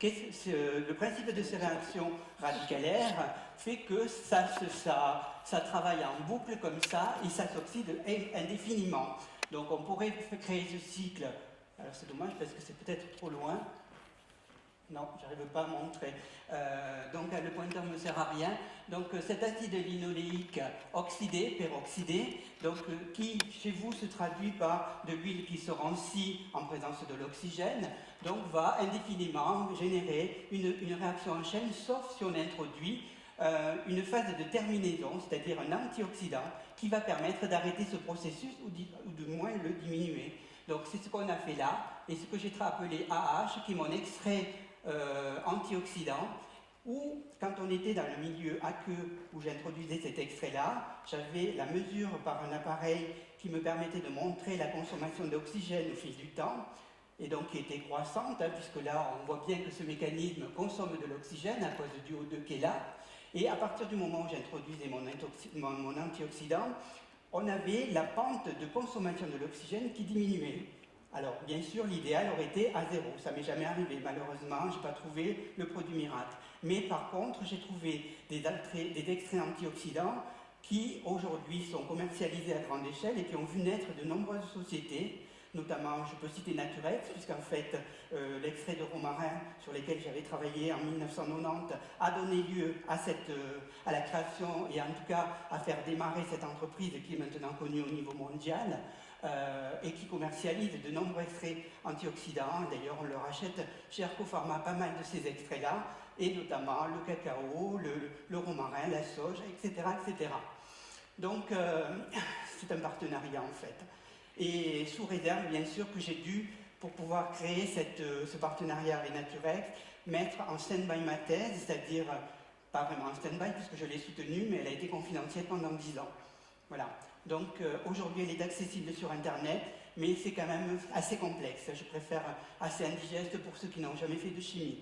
Le principe de ces réactions radicalaires fait que ça travaille en boucle comme ça et ça s'oxyde indéfiniment. Donc on pourrait créer ce cycle. Alors c'est dommage parce que c'est peut-être trop loin. Non, j'arrive pas à montrer. Donc le pointeur ne sert à rien. Donc cet acide linoléique oxydé, peroxydé, donc qui chez vous se traduit par de l'huile qui se rancit en présence de l'oxygène, donc va indéfiniment générer une réaction en chaîne, sauf si on introduit une phase de terminaison, c'est-à-dire un antioxydant, qui va permettre d'arrêter ce processus ou de moins le diminuer. Donc c'est ce qu'on a fait là, et ce que j'ai appelé AH, qui est mon extrait antioxydant, où quand on était dans le milieu aqueux où j'introduisais cet extrait-là, j'avais la mesure par un appareil qui me permettait de montrer la consommation d'oxygène au fil du temps, et donc qui était croissante, puisque là on voit bien que ce mécanisme consomme de l'oxygène à cause du O2 qui est là, et à partir du moment où j'introduisais mon antioxydant, on avait la pente de consommation de l'oxygène qui diminuait. Alors, bien sûr, l'idéal aurait été à zéro. Ça ne m'est jamais arrivé. Malheureusement, je n'ai pas trouvé le produit miracle. Mais par contre, j'ai trouvé des extraits antioxydants qui, aujourd'hui, sont commercialisés à grande échelle et qui ont vu naître de nombreuses sociétés. Notamment, je peux citer Naturex, puisqu'en fait, l'extrait de romarin sur lequel j'avais travaillé en 1990 a donné lieu à la création et en tout cas à faire démarrer cette entreprise qui est maintenant connue au niveau mondial et qui commercialise de nombreux extraits antioxydants. D'ailleurs, on leur achète chez Arcopharma pas mal de ces extraits-là, et notamment le cacao, le romarin, la soja, etc. etc. Donc, c'est un partenariat en fait. Et sous réserve, bien sûr, que j'ai dû, pour pouvoir créer ce partenariat avec Naturex, mettre en stand-by ma thèse, c'est-à-dire, pas vraiment en stand-by puisque je l'ai soutenue, mais elle a été confidentielle pendant 10 ans. Voilà. Donc aujourd'hui, elle est accessible sur Internet, mais c'est quand même assez complexe. Je préfère assez indigeste pour ceux qui n'ont jamais fait de chimie.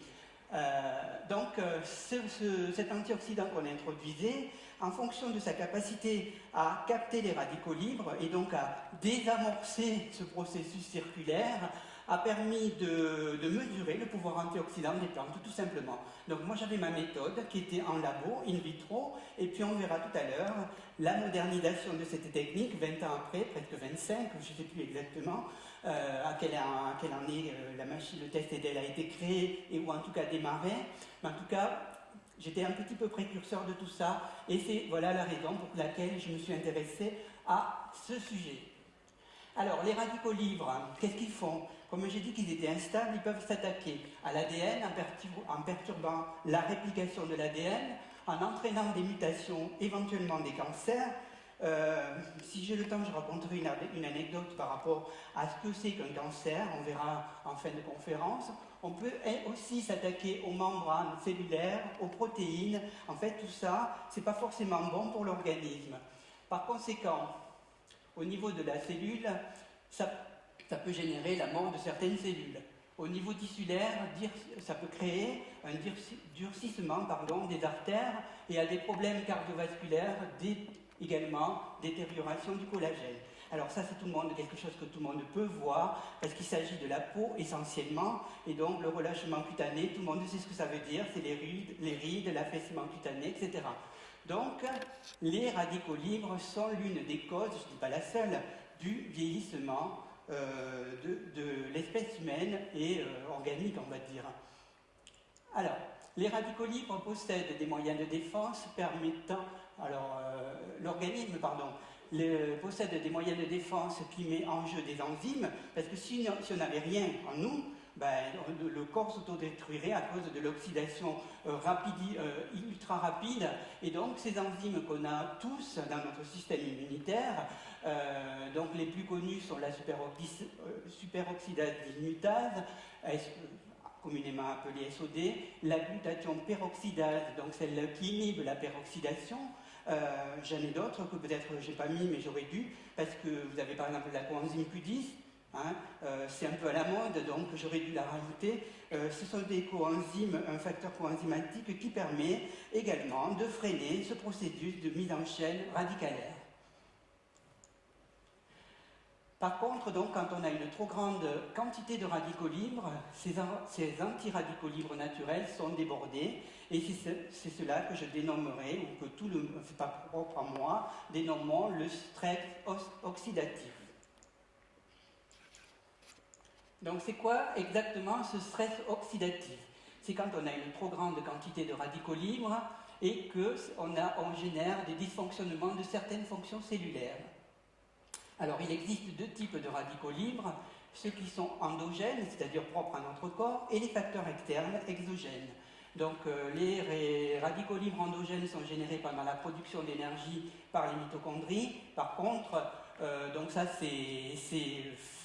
Cet antioxydant qu'on introduisait, en fonction de sa capacité à capter les radicaux libres et donc à désamorcer ce processus circulaire, a permis de mesurer le pouvoir antioxydant des plantes, tout simplement. Donc moi j'avais ma méthode qui était en labo, in vitro, et puis on verra tout à l'heure la modernisation de cette technique, 20 ans après, presque 25, je ne sais plus exactement, à quelle année la machine, le test EDEL a été créé, et ou en tout cas démarré, mais en tout cas, j'étais un petit peu précurseur de tout ça, et c'est voilà la raison pour laquelle je me suis intéressé à ce sujet. Alors, les radicaux libres, qu'est-ce qu'ils font? Comme j'ai dit qu'ils étaient instables, ils peuvent s'attaquer à l'ADN en perturbant la réplication de l'ADN, en entraînant des mutations, éventuellement des cancers. Si j'ai le temps, je raconterai une anecdote par rapport à ce que c'est qu'un cancer, on verra en fin de conférence. On peut aussi s'attaquer aux membranes cellulaires, aux protéines. En fait, tout ça, c'est pas forcément bon pour l'organisme. Par conséquent, au niveau de la cellule, ça peut générer la mort de certaines cellules. Au niveau tissulaire, ça peut créer un durcissement des artères et à des problèmes cardiovasculaires, également détérioration du collagène. Alors ça, c'est quelque chose que tout le monde peut voir, parce qu'il s'agit de la peau essentiellement, et donc le relâchement cutané, tout le monde sait ce que ça veut dire, c'est les rides, l'affaissement cutané, etc. Donc, les radicaux libres sont l'une des causes, je ne dis pas la seule, du vieillissement de l'espèce humaine et organique, on va dire. Alors, les radicaux libres possèdent des moyens de défense permettant... l'organisme, possède des moyens de défense qui met en jeu des enzymes, parce que si on n'avait rien en nous, le corps s'autodétruirait à cause de l'oxydation ultra rapide, et donc ces enzymes qu'on a tous dans notre système immunitaire, donc les plus connus sont la superoxydase dismutase, communément appelée SOD, la glutathion peroxydase, donc celle qui inhibe la peroxydation. J'en ai d'autres que peut-être je n'ai pas mis, mais j'aurais dû, parce que vous avez par exemple la coenzyme Q10, c'est un peu à la mode, donc j'aurais dû la rajouter. Ce sont des coenzymes, un facteur coenzymatique qui permet également de freiner ce processus de mise en chaîne radicalaire. Par contre, donc, quand on a une trop grande quantité de radicaux libres, ces antiradicaux libres naturels sont débordés, et c'est cela que je dénommerai, ou que c'est pas propre à moi, dénommons le stress oxydatif. Donc c'est quoi exactement ce stress oxydatif? C'est quand on a une trop grande quantité de radicaux libres et qu'on génère des dysfonctionnements de certaines fonctions cellulaires. Alors, il existe deux types de radicaux libres, ceux qui sont endogènes, c'est-à-dire propres à notre corps, et les facteurs externes, exogènes. Donc, les radicaux libres endogènes sont générés pendant la production d'énergie par les mitochondries. Par contre, donc ça c'est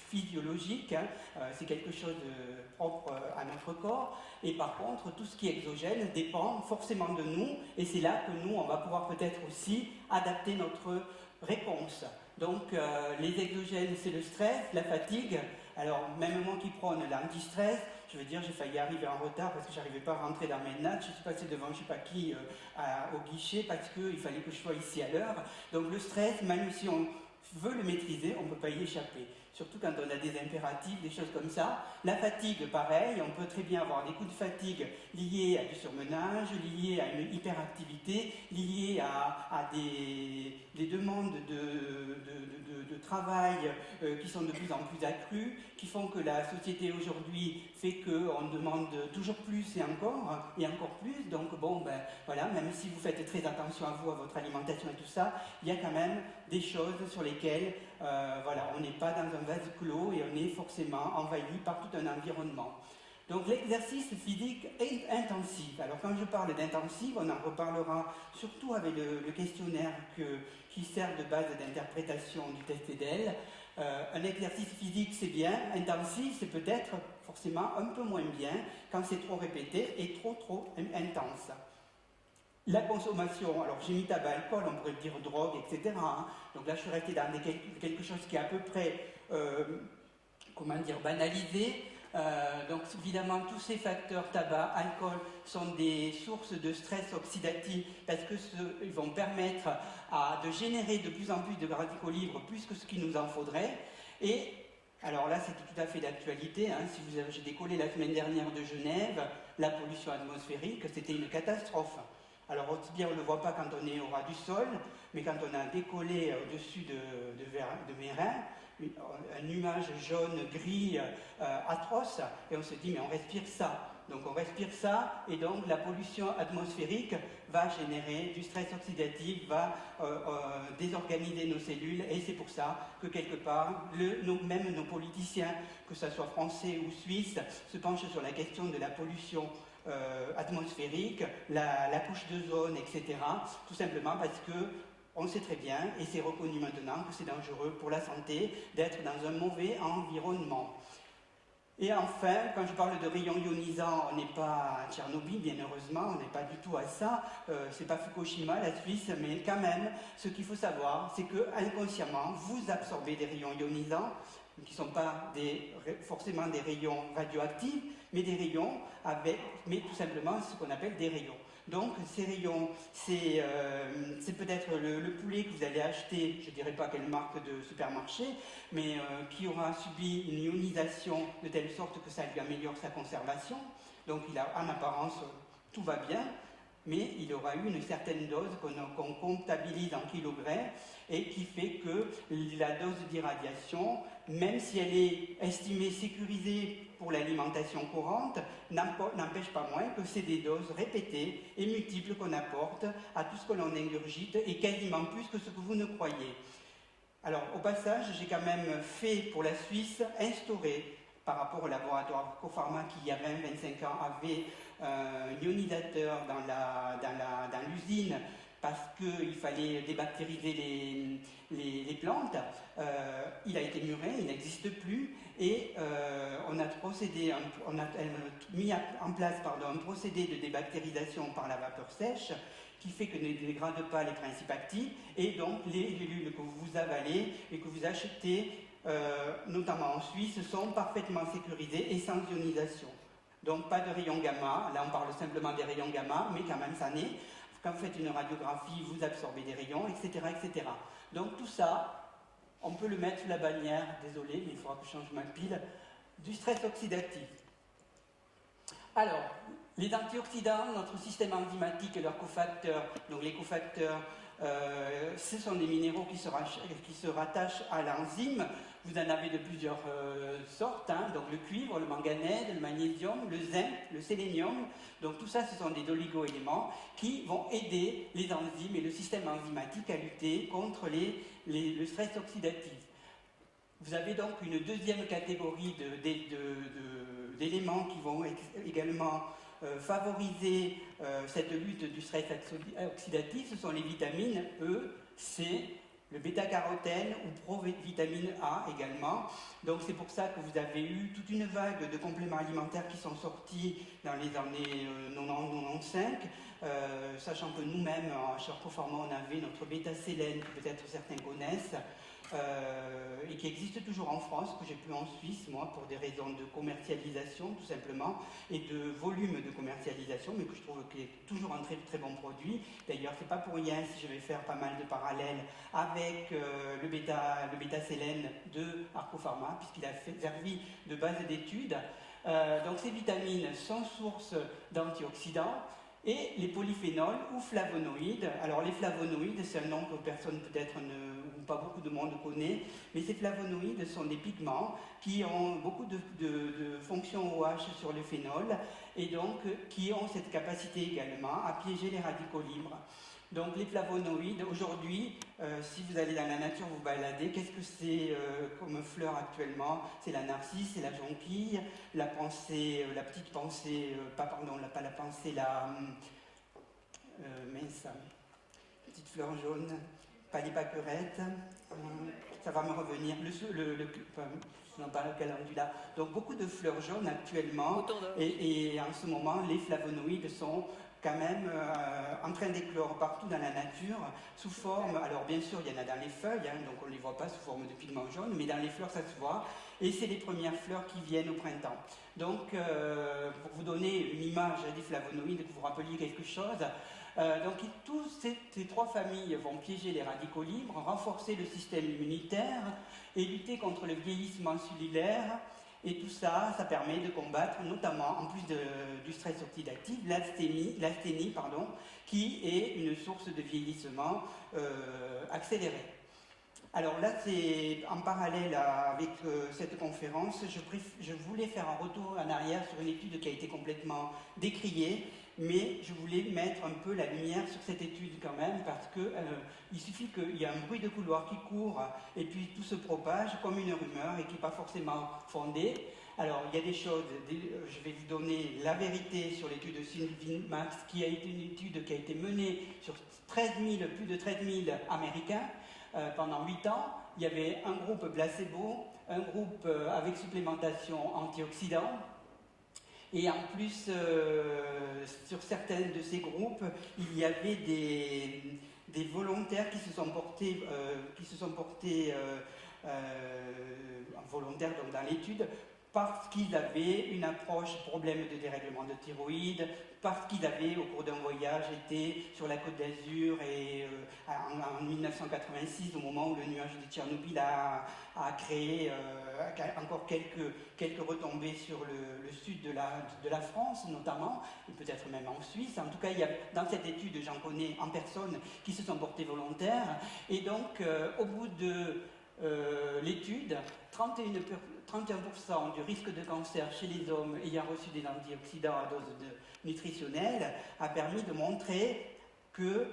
physiologique, hein, c'est quelque chose de propre à notre corps. Et par contre, tout ce qui est exogène dépend forcément de nous, et c'est là que nous, on va pouvoir peut-être aussi adapter notre réponse. Donc, les exogènes, c'est le stress, la fatigue. Alors, même moi qui prône l'anti-stress, je veux dire, j'ai failli arriver en retard parce que je n'arrivais pas à rentrer dans mes notes. Je suis passé devant je ne sais pas qui au guichet parce qu'il fallait que je sois ici à l'heure. Donc, le stress, même si on veut le maîtriser, on ne peut pas y échapper. Surtout quand on a des impératifs, des choses comme ça. La fatigue, pareil, on peut très bien avoir des coups de fatigue liés à du surmenage, liés à une hyperactivité, liés à des demandes de travail qui sont de plus en plus accrues, qui font que la société aujourd'hui fait qu'on demande toujours plus et encore plus. Donc bon, ben voilà, même si vous faites très attention à vous, à votre alimentation et tout ça, il y a quand même des choses sur lesquelles voilà, on n'est pas dans un vase clos et on est forcément envahi par tout un environnement. Donc l'exercice physique est intensif. Alors quand je parle d'intensif, on en reparlera surtout avec le questionnaire qui sert de base d'interprétation du test EDEL. Un exercice physique c'est bien, intensif c'est peut-être forcément un peu moins bien quand c'est trop répété et trop intense. La consommation, alors j'ai mis tabac, alcool, on pourrait dire drogue, etc. Hein. Donc là, je suis resté dans quelque chose qui est à peu près, banalisé. Donc évidemment, tous ces facteurs, tabac, alcool, sont des sources de stress oxydatif parce qu'ils vont permettre de générer de plus en plus de radicaux libres, plus que ce qu'il nous en faudrait. Et alors là, c'est tout à fait d'actualité. Hein. J'ai décollé la semaine dernière de Genève, la pollution atmosphérique, c'était une catastrophe. Alors aussi bien on ne le voit pas quand on est au ras du sol, mais quand on a décollé au-dessus de Mérin, un nuage jaune, gris, atroce, et on se dit mais on respire ça. Donc on respire ça, et donc la pollution atmosphérique va générer du stress oxydatif, va désorganiser nos cellules, et c'est pour ça que quelque part, même nos politiciens, que ce soit français ou suisses, se penchent sur la question de la pollution atmosphérique, la couche d'ozone, etc. Tout simplement parce que on sait très bien, et c'est reconnu maintenant, que c'est dangereux pour la santé d'être dans un mauvais environnement. Et enfin, quand je parle de rayons ionisants, on n'est pas à Tchernobyl, bien heureusement, on n'est pas du tout à ça. C'est pas Fukushima, la Suisse, mais quand même, ce qu'il faut savoir, c'est que inconsciemment, vous absorbez des rayons ionisants, qui ne sont pas forcément des rayons radioactifs, mais des rayons mais tout simplement ce qu'on appelle des rayons. Donc ces rayons, c'est peut-être le poulet que vous allez acheter, je ne dirais pas quelle marque de supermarché, mais qui aura subi une ionisation de telle sorte que ça lui améliore sa conservation. Donc en apparence, tout va bien, mais il aura eu une certaine dose qu'on comptabilise en kilogrammes et qui fait que la dose d'irradiation, même si elle est estimée sécurisée pour l'alimentation courante, n'empêche pas moins que c'est des doses répétées et multiples qu'on apporte à tout ce que l'on ingurgite et quasiment plus que ce que vous ne croyez. Alors au passage, j'ai quand même fait pour la Suisse instaurer par rapport au laboratoire Copharma qui il y a 20-25 ans avait un ionisateur dans l'usine parce qu'il fallait débactériser les plantes. Il a été muré, il n'existe plus, et on a mis en place un procédé de débactérisation par la vapeur sèche qui fait que ne dégrade pas les principes actifs, et donc les gélules que vous avalez et que vous achetez, notamment en Suisse, sont parfaitement sécurisées et sans ionisation. Donc pas de rayons gamma, là on parle simplement des rayons gamma, mais quand même ça n'est. Quand vous faites une radiographie, vous absorbez des rayons, etc., etc. Donc tout ça, on peut le mettre sous la bannière, désolé, mais il faudra que je change ma pile, du stress oxydatif. Alors, les antioxydants, notre système enzymatique et leurs cofacteurs, donc les cofacteurs, ce sont des minéraux qui se rattachent à l'enzyme. Vous en avez de plusieurs sortes, hein, donc le cuivre, le manganèse, le magnésium, le zinc, le sélénium. Donc tout ça, ce sont des oligo-éléments qui vont aider les enzymes et le système enzymatique à lutter contre le stress oxydatif. Vous avez donc une deuxième catégorie d'éléments qui vont également favoriser cette lutte du stress oxydatif. Ce sont les vitamines E, C, le bêta-carotène ou provitamine A également. Donc c'est pour ça que vous avez eu toute une vague de compléments alimentaires qui sont sortis dans les années 90-95, sachant que nous-mêmes, chez Arcofarma, on avait notre bêta-sélène, que peut-être certains connaissent, et qui existe toujours en France, que j'ai plus en Suisse, moi, pour des raisons de commercialisation, tout simplement, et de volume de commercialisation, mais que je trouve qu'il est toujours un très très bon produit. D'ailleurs, c'est pas pour rien si je vais faire pas mal de parallèles avec le bêta-sélène de Arcofarma, puisqu'il a servi de base d'études. Donc ces vitamines sont source d'antioxydants, et les polyphénols ou flavonoïdes. Alors les flavonoïdes, c'est un nom que personne peut-être ou pas beaucoup de monde connaît, mais ces flavonoïdes sont des pigments qui ont beaucoup de fonctions OH sur le phénol et donc qui ont cette capacité également à piéger les radicaux libres. Donc les flavonoïdes, aujourd'hui, si vous allez dans la nature vous balader, qu'est-ce que c'est comme fleur actuellement? C'est la narcisse, c'est la jonquille, la petite pensée, pas la pensée, mince, petite fleur jaune, pas les pâquerettes, ça va me revenir, non pas le calendula. Donc beaucoup de fleurs jaunes actuellement, et en ce moment les flavonoïdes sont quand même en train d'éclore partout dans la nature, sous forme, alors bien sûr il y en a dans les feuilles, hein, donc on ne les voit pas sous forme de pigments jaunes, mais dans les fleurs ça se voit, et c'est les premières fleurs qui viennent au printemps. Donc pour vous donner une image des flavonoïdes, que vous rappeliez quelque chose, donc tous ces trois familles vont piéger les radicaux libres, renforcer le système immunitaire et lutter contre le vieillissement cellulaire. Et tout ça, ça permet de combattre notamment, en plus du stress oxydatif, l'asthénie, qui est une source de vieillissement accéléré. Alors là, c'est en parallèle avec cette conférence, je voulais faire un retour en arrière sur une étude qui a été complètement décriée, mais je voulais mettre un peu la lumière sur cette étude quand même, parce qu'il suffit qu'il y ait un bruit de couloir qui court, et puis tout se propage comme une rumeur, et qui n'est pas forcément fondée. Alors, il y a des choses, je vais vous donner la vérité sur l'étude de Sylvie Max, qui a été une étude qui a été menée sur plus de 13 000 Américains, pendant 8 ans. Il y avait un groupe placebo, un groupe avec supplémentation antioxydant, et en plus, sur certains de ces groupes, il y avait des volontaires qui se sont portés volontaires donc, dans l'étude, parce qu'ils avaient une approche problème de dérèglement de thyroïde, parce qu'ils avaient, au cours d'un voyage, été sur la Côte d'Azur et en 1986, au moment où le nuage de Tchernobyl a créé encore quelques retombées sur le sud de la France, notamment, et peut-être même en Suisse. En tout cas, dans cette étude, j'en connais en personne qui se sont portés volontaires. Et donc, au bout de l'étude, 31% du risque de cancer chez les hommes ayant reçu des antioxydants à dose nutritionnelle a permis de montrer qu'il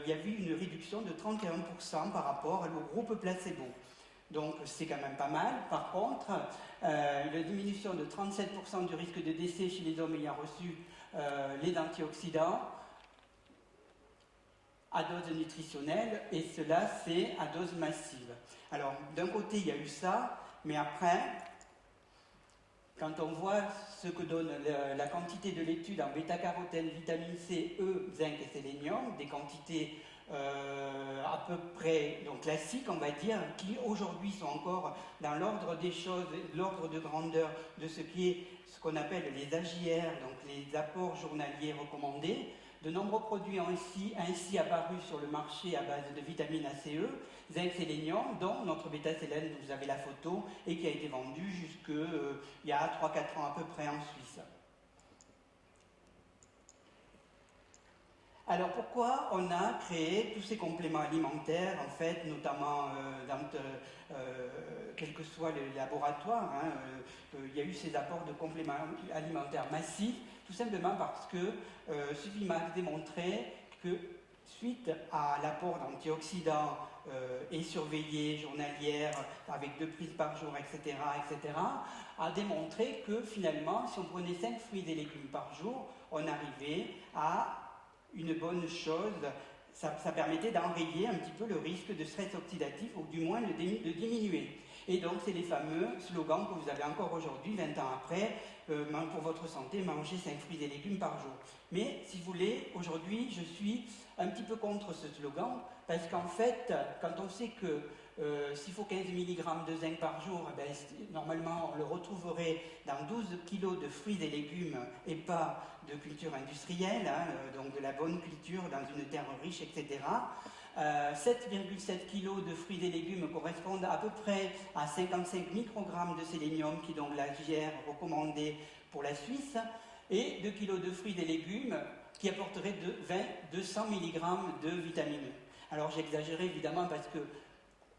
y avait une réduction de 31% par rapport au groupe placebo. Donc c'est quand même pas mal. Par contre, la diminution de 37% du risque de décès chez les hommes ayant reçu les antioxydants à dose nutritionnelle, et cela c'est à dose massive. Alors d'un côté il y a eu ça, mais après, quand on voit ce que donne la quantité de l'étude en bêta-carotène, vitamine C, E, zinc et sélénium, des quantités à peu près donc, classiques, on va dire, qui aujourd'hui sont encore dans l'ordre des choses, l'ordre de grandeur de ce qu'on appelle les AJR, donc les apports journaliers recommandés. De nombreux produits ont ainsi apparu sur le marché à base de vitamine ACE, zinc, sélénium, dont notre bêta-sélène, vous avez la photo, et qui a été vendu il y a 3-4 ans à peu près en Suisse. Alors pourquoi on a créé tous ces compléments alimentaires, en fait, notamment quel que soit le laboratoire, il y a eu ces apports de compléments alimentaires massifs, tout simplement parce que Sublimax démontrait que suite à l'apport d'antioxydants et surveillés, journalières, avec 2 prises par jour, etc., a démontré que finalement, si on prenait 5 fruits et légumes par jour, on arrivait à une bonne chose, ça permettait d'enrayer un petit peu le risque de stress oxydatif, ou du moins de diminuer. Et donc, c'est les fameux slogans que vous avez encore aujourd'hui, 20 ans après, pour votre santé, mangez 5 fruits et légumes par jour. Mais, si vous voulez, aujourd'hui, je suis un petit peu contre ce slogan, parce qu'en fait, quand on sait que s'il faut 15 mg de zinc par jour, ben, normalement on le retrouverait dans 12 kg de fruits et légumes et pas de culture industrielle, donc de la bonne culture dans une terre riche, etc. 7,7 kg de fruits et légumes correspondent à peu près à 55 microgrammes de sélénium, qui est donc la JR recommandée pour la Suisse, et 2 kg de fruits et légumes qui apporteraient 200 mg de vitamine E. Alors j'exagérais évidemment parce que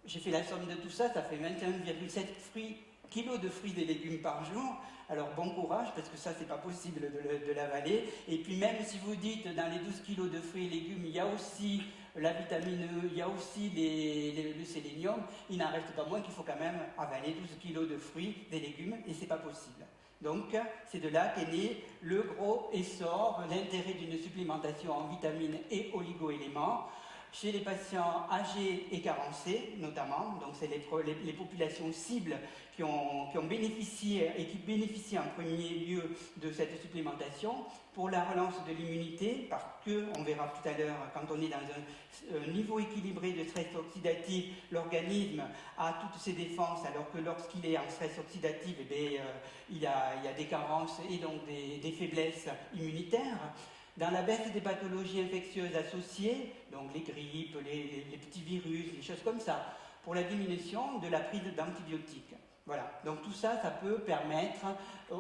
j'ai fait la somme de tout ça, ça fait 21,7 kilos de fruits et légumes par jour. Alors bon courage, parce que ça, c'est pas possible de l'avaler. Et puis même si vous dites, dans les 12 kilos de fruits et légumes, il y a aussi la vitamine E, il y a aussi le sélénium, il n'en reste pas moins qu'il faut quand même avaler 12 kilos de fruits et légumes, et c'est pas possible. Donc, c'est de là qu'est né le gros essor, l'intérêt d'une supplémentation en vitamines et oligo-éléments, chez les patients âgés et carencés, notamment, donc c'est les populations cibles qui ont bénéficié et qui bénéficient en premier lieu de cette supplémentation pour la relance de l'immunité, parce que, on verra tout à l'heure, quand on est dans un niveau équilibré de stress oxydatif, l'organisme a toutes ses défenses, alors que lorsqu'il est en stress oxydatif, il y a des carences et donc des faiblesses immunitaires. Dans la baisse des pathologies infectieuses associées, donc les grippes, les petits virus, les choses comme ça, pour la diminution de la prise d'antibiotiques. Voilà, donc tout ça, ça peut permettre,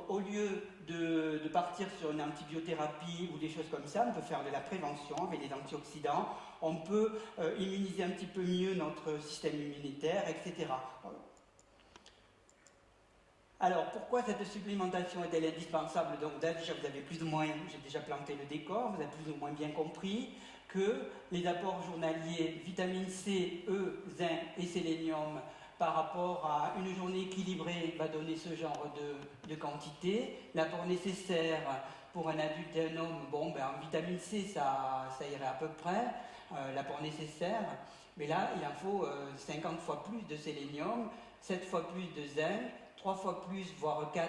au lieu de partir sur une antibiothérapie ou des choses comme ça, on peut faire de la prévention avec les antioxydants, on peut immuniser un petit peu mieux notre système immunitaire, etc. Alors, pourquoi cette supplémentation est-elle indispensable? Donc, déjà, vous avez plus ou moins, j'ai déjà planté le décor, vous avez plus ou moins bien compris que les apports journaliers vitamine C, E, zinc et sélénium par rapport à une journée équilibrée va donner ce genre de quantité. L'apport nécessaire pour un adulte et un homme, bon, en vitamine C, ça irait à peu près, l'apport nécessaire. Mais là, il en faut 50 fois plus de sélénium, 7 fois plus de zinc, 3 fois plus, voire 4,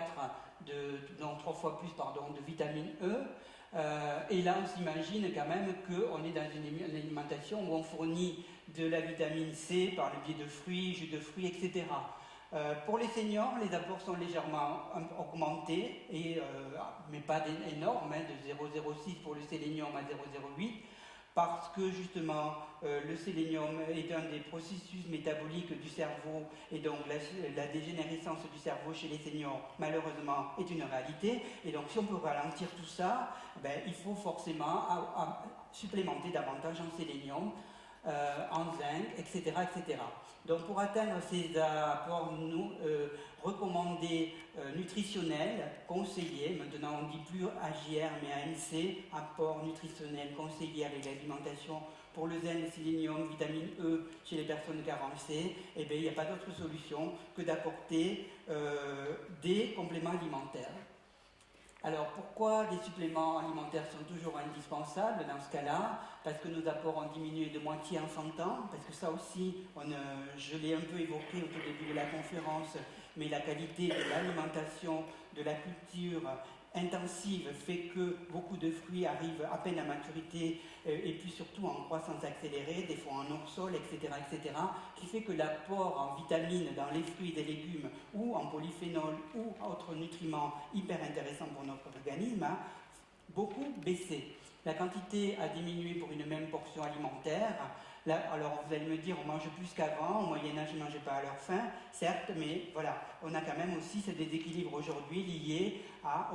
3 fois plus, de vitamine E. Et là, on s'imagine quand même qu'on est dans une alimentation où on fournit de la vitamine C par le biais de fruits, jus de fruits, etc. Pour les seniors, les apports sont légèrement augmentés, mais pas énormes, de 0,06 pour le sélénium à 0,08. Parce que justement le sélénium est un des processus métaboliques du cerveau et donc la dégénérescence du cerveau chez les seniors malheureusement est une réalité, et donc si on peut ralentir tout ça, il faut forcément supplémenter davantage en sélénium, en zinc, etc., etc. Donc pour atteindre ces apports recommandés nutritionnels, conseillés, maintenant on ne dit plus AGR mais ANC, apport nutritionnel conseillé avec l'alimentation pour le zinc, le sélénium, vitamine E chez les personnes carencées, il n'y a pas d'autre solution que d'apporter des compléments alimentaires. Alors pourquoi les suppléments alimentaires sont toujours indispensables dans ce cas-là? Parce que nos apports ont diminué de moitié en 100 ans, parce que ça aussi, je l'ai un peu évoqué au tout début de la conférence, mais la qualité de l'alimentation, de la culture intensive fait que beaucoup de fruits arrivent à peine à maturité et puis surtout en croissance accélérée, des fois en hors-sol, etc., qui fait que l'apport en vitamines dans les fruits et légumes ou en polyphénol ou autres nutriments hyper intéressants pour notre organisme a beaucoup baissé. La quantité a diminué pour une même portion alimentaire. Là, alors vous allez me dire, on mange plus qu'avant, au Moyen-Âge, ils ne mangeaient pas à leur faim, certes, mais voilà, on a quand même aussi ce déséquilibre aujourd'hui lié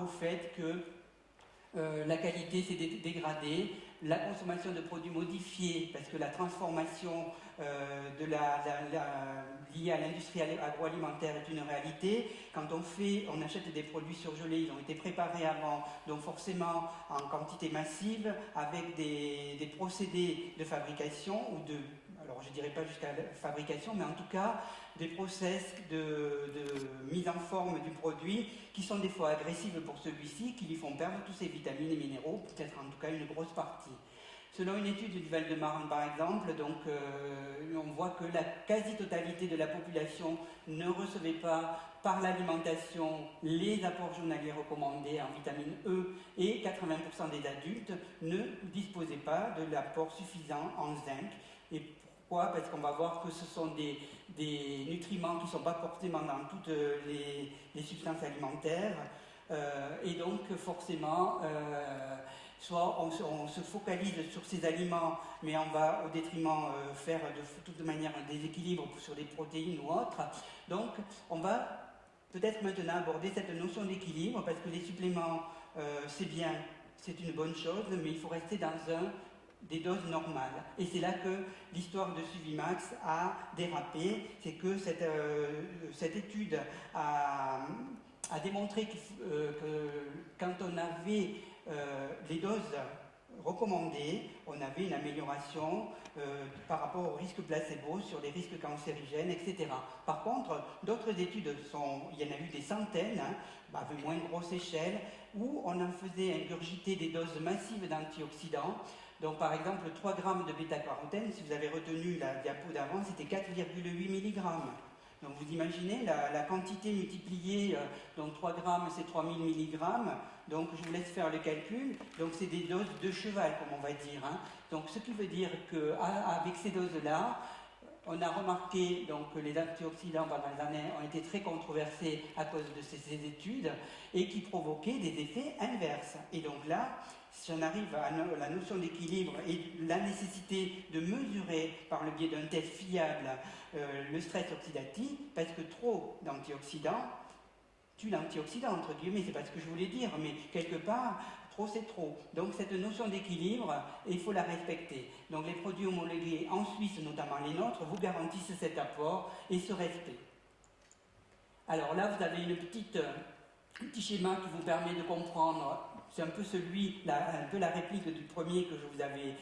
au fait que la qualité s'est dégradée, la consommation de produits modifiés, parce que la transformation liée à l'industrie agroalimentaire est une réalité. Quand on achète des produits surgelés, ils ont été préparés avant, donc forcément en quantité massive, avec des procédés de fabrication alors je ne dirais pas jusqu'à la fabrication, mais en tout cas des process de mise en forme du produit qui sont des fois agressives pour celui-ci, qui lui font perdre tous ses vitamines et minéraux, peut-être en tout cas une grosse partie. Selon une étude du Val-de-Marne par exemple, donc, on voit que la quasi-totalité de la population ne recevait pas par l'alimentation les apports journaliers recommandés en vitamine E et 80% des adultes ne disposaient pas de l'apport suffisant en zinc. Et pourquoi ? Parce qu'on va voir que ce sont des nutriments qui ne sont pas forcément dans toutes les substances alimentaires. Et donc forcément, soit on se focalise sur ces aliments, mais on va au détriment faire de toute manière un déséquilibre sur des protéines ou autres. Donc on va peut-être maintenant aborder cette notion d'équilibre, parce que les suppléments, c'est bien, c'est une bonne chose, mais il faut rester dans des doses normales. Et c'est là que l'histoire de Suvimax a dérapé, c'est que cette étude a démontré que quand on avait les doses recommandées, on avait une amélioration par rapport au risque placebo sur les risques cancérigènes, etc. Par contre, d'autres études, il y en a eu des centaines, avec moins grosse échelle, où on en faisait ingurgiter des doses massives d'antioxydants. Donc par exemple, 3 grammes de bêta-carotène, si vous avez retenu la diapo d'avant, c'était 4,8 mg. Donc vous imaginez la quantité multipliée, donc 3 grammes c'est 3000 mg, donc je vous laisse faire le calcul, donc c'est des doses de cheval comme on va dire. Hein. Donc ce qui veut dire qu'avec ces doses-là, on a remarqué donc, que les antioxydants pendant les années ont été très controversés à cause de ces études et qui provoquaient des effets inverses. Et donc là, si on arrive à la notion d'équilibre et la nécessité de mesurer par le biais d'un test fiable le stress oxydatif, parce que trop d'antioxydants tue l'antioxydant, entre guillemets, c'est pas ce que je voulais dire, mais quelque part, trop c'est trop. Donc cette notion d'équilibre, il faut la respecter. Donc les produits homologués en Suisse, notamment les nôtres, vous garantissent cet apport et ce respect. Alors là, vous avez un petit schéma qui vous permet de comprendre, c'est un peu un peu la réplique du premier que je vous avais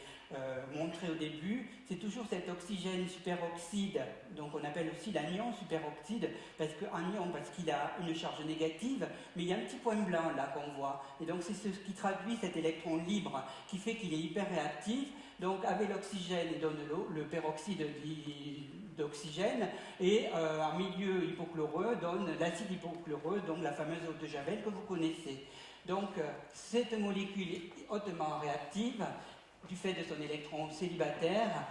montré au début, c'est toujours cet oxygène superoxyde, donc on appelle aussi l'anion superoxyde, parce qu'il a une charge négative, mais il y a un petit point blanc là qu'on voit, et donc c'est ce qui traduit cet électron libre, qui fait qu'il est hyper réactif, donc avec l'oxygène il donne le peroxyde d'oxygène, et en milieu hypochloreux donne l'acide hypochloreux, donc la fameuse eau de Javel que vous connaissez. Donc cette molécule est hautement réactive, du fait de son électron célibataire,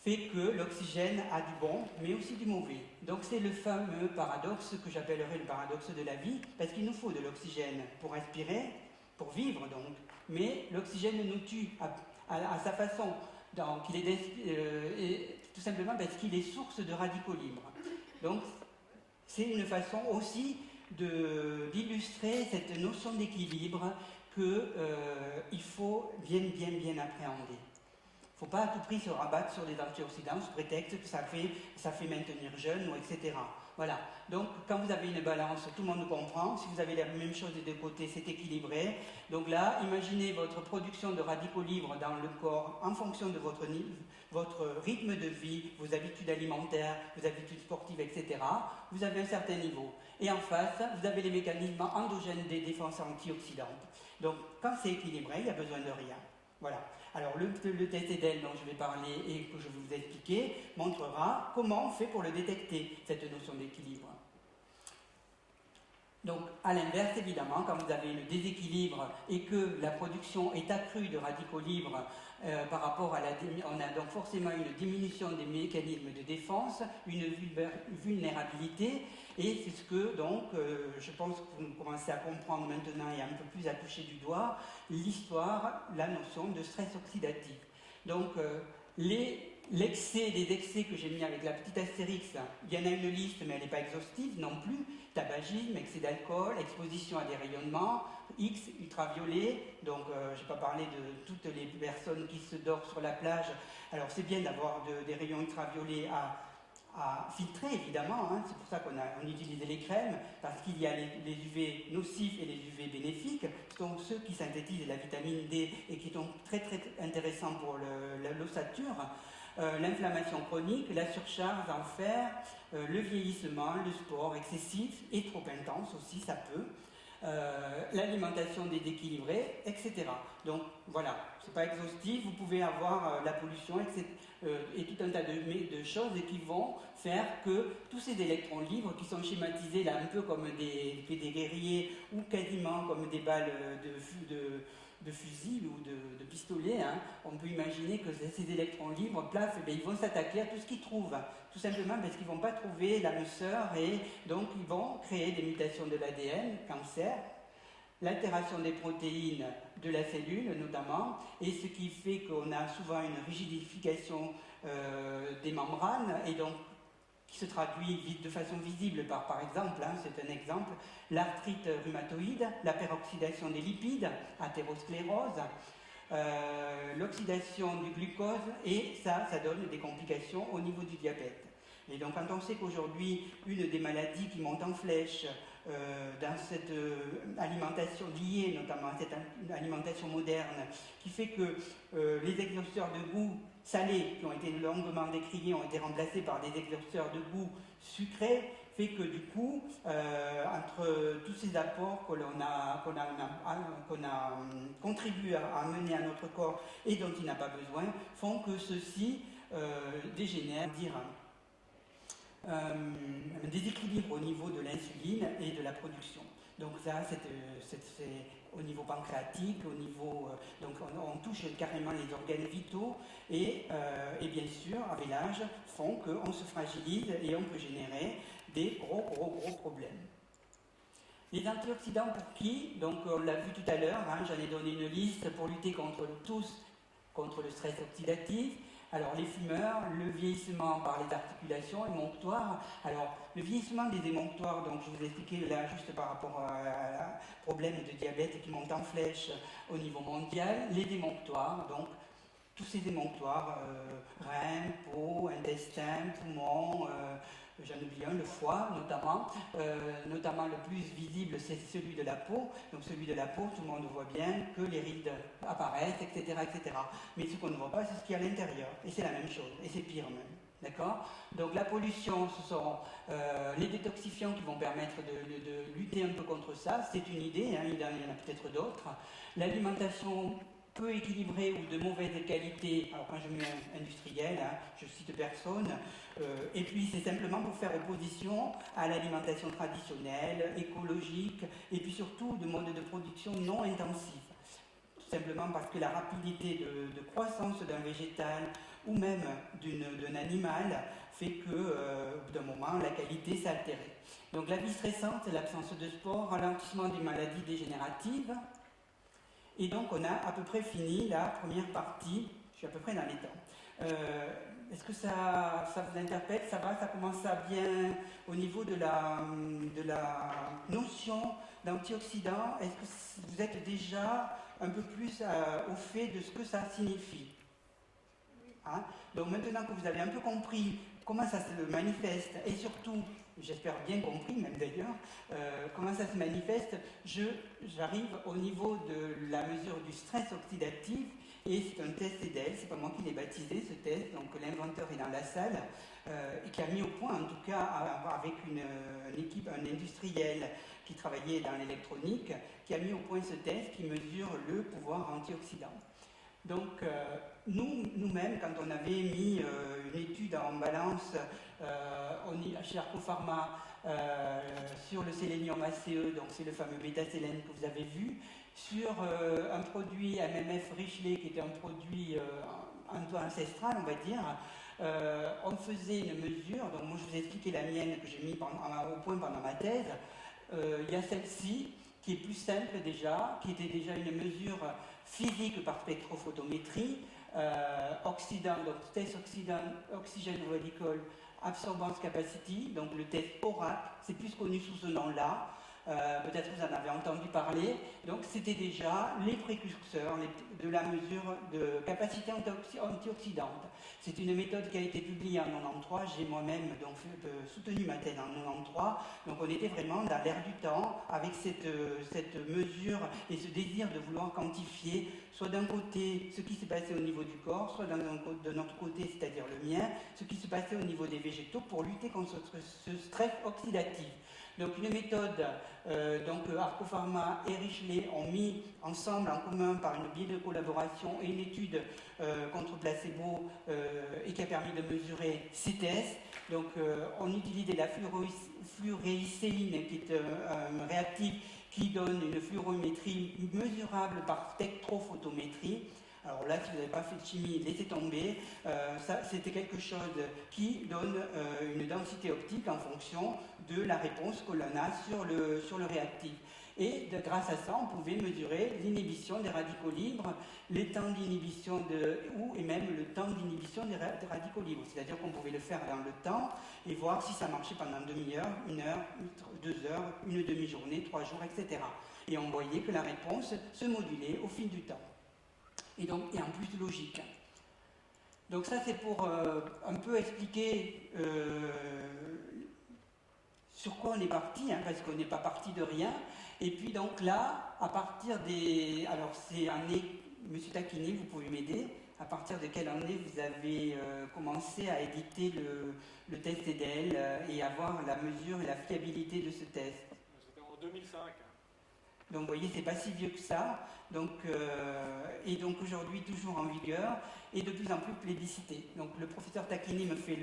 fait que l'oxygène a du bon, mais aussi du mauvais. Donc c'est le fameux paradoxe que j'appellerais le paradoxe de la vie, parce qu'il nous faut de l'oxygène pour respirer, pour vivre donc, mais l'oxygène nous tue à sa façon. Donc il est tout simplement parce qu'il est source de radicaux libres. Donc c'est une façon aussi d'illustrer cette notion d'équilibre qu'il faut bien appréhender. Il ne faut pas à tout prix se rabattre sur les antioxydants sous prétexte que ça fait maintenir jeune, etc. Voilà. Donc, quand vous avez une balance, tout le monde comprend. Si vous avez la même chose des deux côtés, c'est équilibré. Donc là, imaginez votre production de radicaux libres dans le corps en fonction de votre rythme de vie, vos habitudes alimentaires, vos habitudes sportives, etc. Vous avez un certain niveau. Et en face, vous avez les mécanismes endogènes des défenses antioxydantes. Donc, quand c'est équilibré, il n'y a besoin de rien. Voilà. Alors, le test EDEL dont je vais parler et que je vais vous expliquer montrera comment on fait pour le détecter, cette notion d'équilibre. Donc, à l'inverse, évidemment, quand vous avez le déséquilibre et que la production est accrue de radicaux libres par rapport à on a donc forcément une diminution des mécanismes de défense, une vulnérabilité, et c'est ce que, donc, je pense que vous commencez à comprendre maintenant et un peu plus à toucher du doigt, l'histoire, la notion de stress oxydatif. Donc, l'excès des excès que j'ai mis avec la petite astérix, il y en a une liste, mais elle n'est pas exhaustive non plus. Tabagisme, excès d'alcool, exposition à des rayonnements, X, ultraviolets, donc je n'ai pas parlé de toutes les personnes qui se dorment sur la plage. Alors c'est bien d'avoir des rayons ultraviolets à filtrer évidemment, hein. C'est pour ça qu'on utilise les crèmes, parce qu'il y a les UV nocifs et les UV bénéfiques, qui sont ceux qui synthétisent la vitamine D et qui sont très très intéressants pour l'ossature. L'inflammation chronique, la surcharge en fer, le vieillissement, le sport excessif et trop intense aussi, ça peut, l'alimentation déséquilibrée, etc. Donc voilà, c'est pas exhaustif, vous pouvez avoir la pollution, etc., et tout un tas de choses qui vont faire que tous ces électrons libres qui sont schématisés là un peu comme des guerriers ou quasiment comme des balles de fusil ou de pistolet, hein, on peut imaginer que ces électrons libres, plaf, ils vont s'attaquer à tout ce qu'ils trouvent, tout simplement parce qu'ils ne vont pas trouver l'âme sœur et donc ils vont créer des mutations de l'ADN, cancer, l'altération des protéines de la cellule notamment, et ce qui fait qu'on a souvent une rigidification des membranes et donc qui se traduit de façon visible par exemple, hein, c'est un exemple, l'arthrite rhumatoïde, la peroxydation des lipides, athérosclérose, l'oxydation du glucose, et ça donne des complications au niveau du diabète. Et donc quand on sait qu'aujourd'hui, une des maladies qui monte en flèche dans cette alimentation liée notamment à cette alimentation moderne, qui fait que les exhausteurs de goût salés, qui ont été longuement décriés, ont été remplacés par des exhausteurs de goût sucrés, fait que du coup, entre tous ces apports qu'on a contribué à amener à notre corps et dont il n'a pas besoin, font que ceci dégénère, un déséquilibre au niveau de l'insuline et de la production. Donc ça, c'est au niveau pancréatique, au niveau, donc on touche carrément les organes vitaux et bien sûr, avec l'âge, font qu'on se fragilise et on peut générer des gros problèmes. Les antioxydants pour qui? Donc on l'a vu tout à l'heure, hein, j'en ai donné une liste pour lutter contre le stress oxydatif. Alors les fumeurs, le vieillissement par les articulations émonctoires. Alors le vieillissement des émonctoires, donc je vous ai expliqué là juste par rapport à problème de diabète qui monte en flèche au niveau mondial. Les émonctoires, donc tous ces émonctoires, reins, peau, intestin, poumons, j'en oublie un, le foie notamment le plus visible c'est celui de la peau, donc celui de la peau, tout le monde voit bien que les rides apparaissent, etc. Mais ce qu'on ne voit pas, c'est ce qu'il y a à l'intérieur, et c'est la même chose, et c'est pire même. D'accord? Donc la pollution, ce sont les détoxifiants qui vont permettre de lutter un peu contre ça, c'est une idée, hein, il y en a peut-être d'autres. L'alimentation peu équilibrée ou de mauvaise qualité, alors quand je mets industriel, hein, je cite personne, et puis c'est simplement pour faire opposition à l'alimentation traditionnelle, écologique, et puis surtout de mode de production non intensif. Tout simplement parce que la rapidité de croissance d'un végétal ou même d'un animal fait que, au bout d'un moment, la qualité s'est altérée. Donc la vie stressante, l'absence de sport, ralentissement des maladies dégénératives. Et donc on a à peu près fini la première partie, je suis à peu près dans les temps. Est-ce que ça vous interpelle? Ça va? Ça commence à bien au niveau de la notion d'antioxydant? Est-ce que vous êtes déjà un peu plus au fait de ce que ça signifie? Hein? Donc maintenant que vous avez un peu compris comment ça se manifeste, et surtout, j'espère bien compris même d'ailleurs, comment ça se manifeste, j'arrive au niveau de la mesure du stress oxydatif, et c'est un test EDEL, c'est pas moi qui l'ai baptisé ce test, donc l'inventeur est dans la salle, et qui a mis au point en tout cas avec une équipe, un industriel qui travaillait dans l'électronique, qui a mis au point ce test qui mesure le pouvoir antioxydant. Donc, nous-mêmes, quand on avait mis une étude en balance chez Arcopharma sur le sélénium ACE, donc c'est le fameux bêta-sélène que vous avez vu, sur un produit MMF Richley, qui était un produit un peu ancestral, on va dire, on faisait une mesure. Donc moi je vous ai expliqué la mienne que j'ai mis au point pendant ma thèse. Il y a celle-ci qui est plus simple déjà, qui était déjà une mesure physique par spectrophotométrie, oxydant, donc test oxygène radical absorbance capacity, donc le test ORAC, c'est plus connu sous ce nom-là. Peut-être que vous en avez entendu parler. Donc c'était déjà les précurseurs de la mesure de capacité antioxydante. C'est une méthode qui a été publiée en 93. J'ai moi-même donc soutenu ma thèse en 93. Donc on était vraiment dans l'air du temps avec cette mesure et ce désir de vouloir quantifier soit d'un côté ce qui s'est passé au niveau du corps, soit de notre côté, c'est-à-dire le mien, ce qui se passait au niveau des végétaux pour lutter contre ce stress oxydatif. Donc une méthode, Arcopharma et Richley ont mis ensemble en commun par une biais de collaboration et une étude contre placebo et qui a permis de mesurer CTS. Donc on utilisait la fluoréicéine qui est un réactif qui donne une fluorométrie mesurable par spectrophotométrie. Alors là, si vous n'avez pas fait de chimie, laissez tomber. C'était quelque chose qui donne une densité optique en fonction de la réponse que l'on a sur le réactif. Et grâce à ça, on pouvait mesurer l'inhibition des radicaux libres, les temps d'inhibition et même le temps d'inhibition des radicaux libres. C'est-à-dire qu'on pouvait le faire dans le temps et voir si ça marchait pendant une demi-heure, 1 heure, 2 heures, une demi-journée, 3 jours, etc. Et on voyait que la réponse se modulait au fil du temps. Et en plus logique. Donc ça c'est pour un peu expliquer sur quoi on est parti, parce qu'on n'est pas parti de rien. Et puis donc là, à partir des... Alors c'est année, Monsieur Tacchini, vous pouvez m'aider, à partir de quelle année vous avez commencé à éditer le test EDL et avoir la mesure et la fiabilité de ce test? C'était en 2005. Donc vous voyez, c'est pas si vieux que ça. Donc, et donc aujourd'hui toujours en vigueur et de plus en plus plébiscité. Donc le professeur Tacchini me fait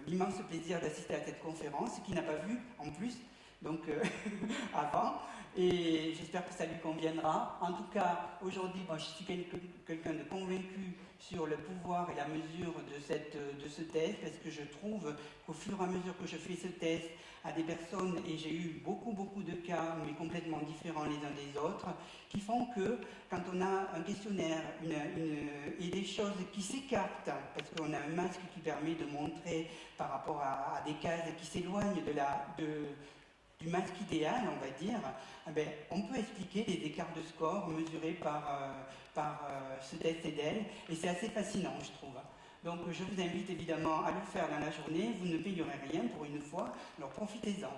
l'immense plaisir d'assister à cette conférence, qu'il n'a pas vu en plus, donc avant. Et j'espère que ça lui conviendra. En tout cas, aujourd'hui, moi, je suis quelqu'un de convaincu sur le pouvoir et la mesure de ce test, parce que je trouve qu'au fur et à mesure que je fais ce test à des personnes, et j'ai eu beaucoup de cas, mais complètement différents les uns des autres, qui font que quand on a un questionnaire et des choses qui s'écartent, parce qu'on a un masque qui permet de montrer par rapport à des cases qui s'éloignent du masque idéal, on va dire, on peut expliquer les écarts de score mesurés par ce test EDEL, et c'est assez fascinant, je trouve. Donc je vous invite évidemment à le faire dans la journée, vous ne payerez rien pour une fois, alors profitez-en.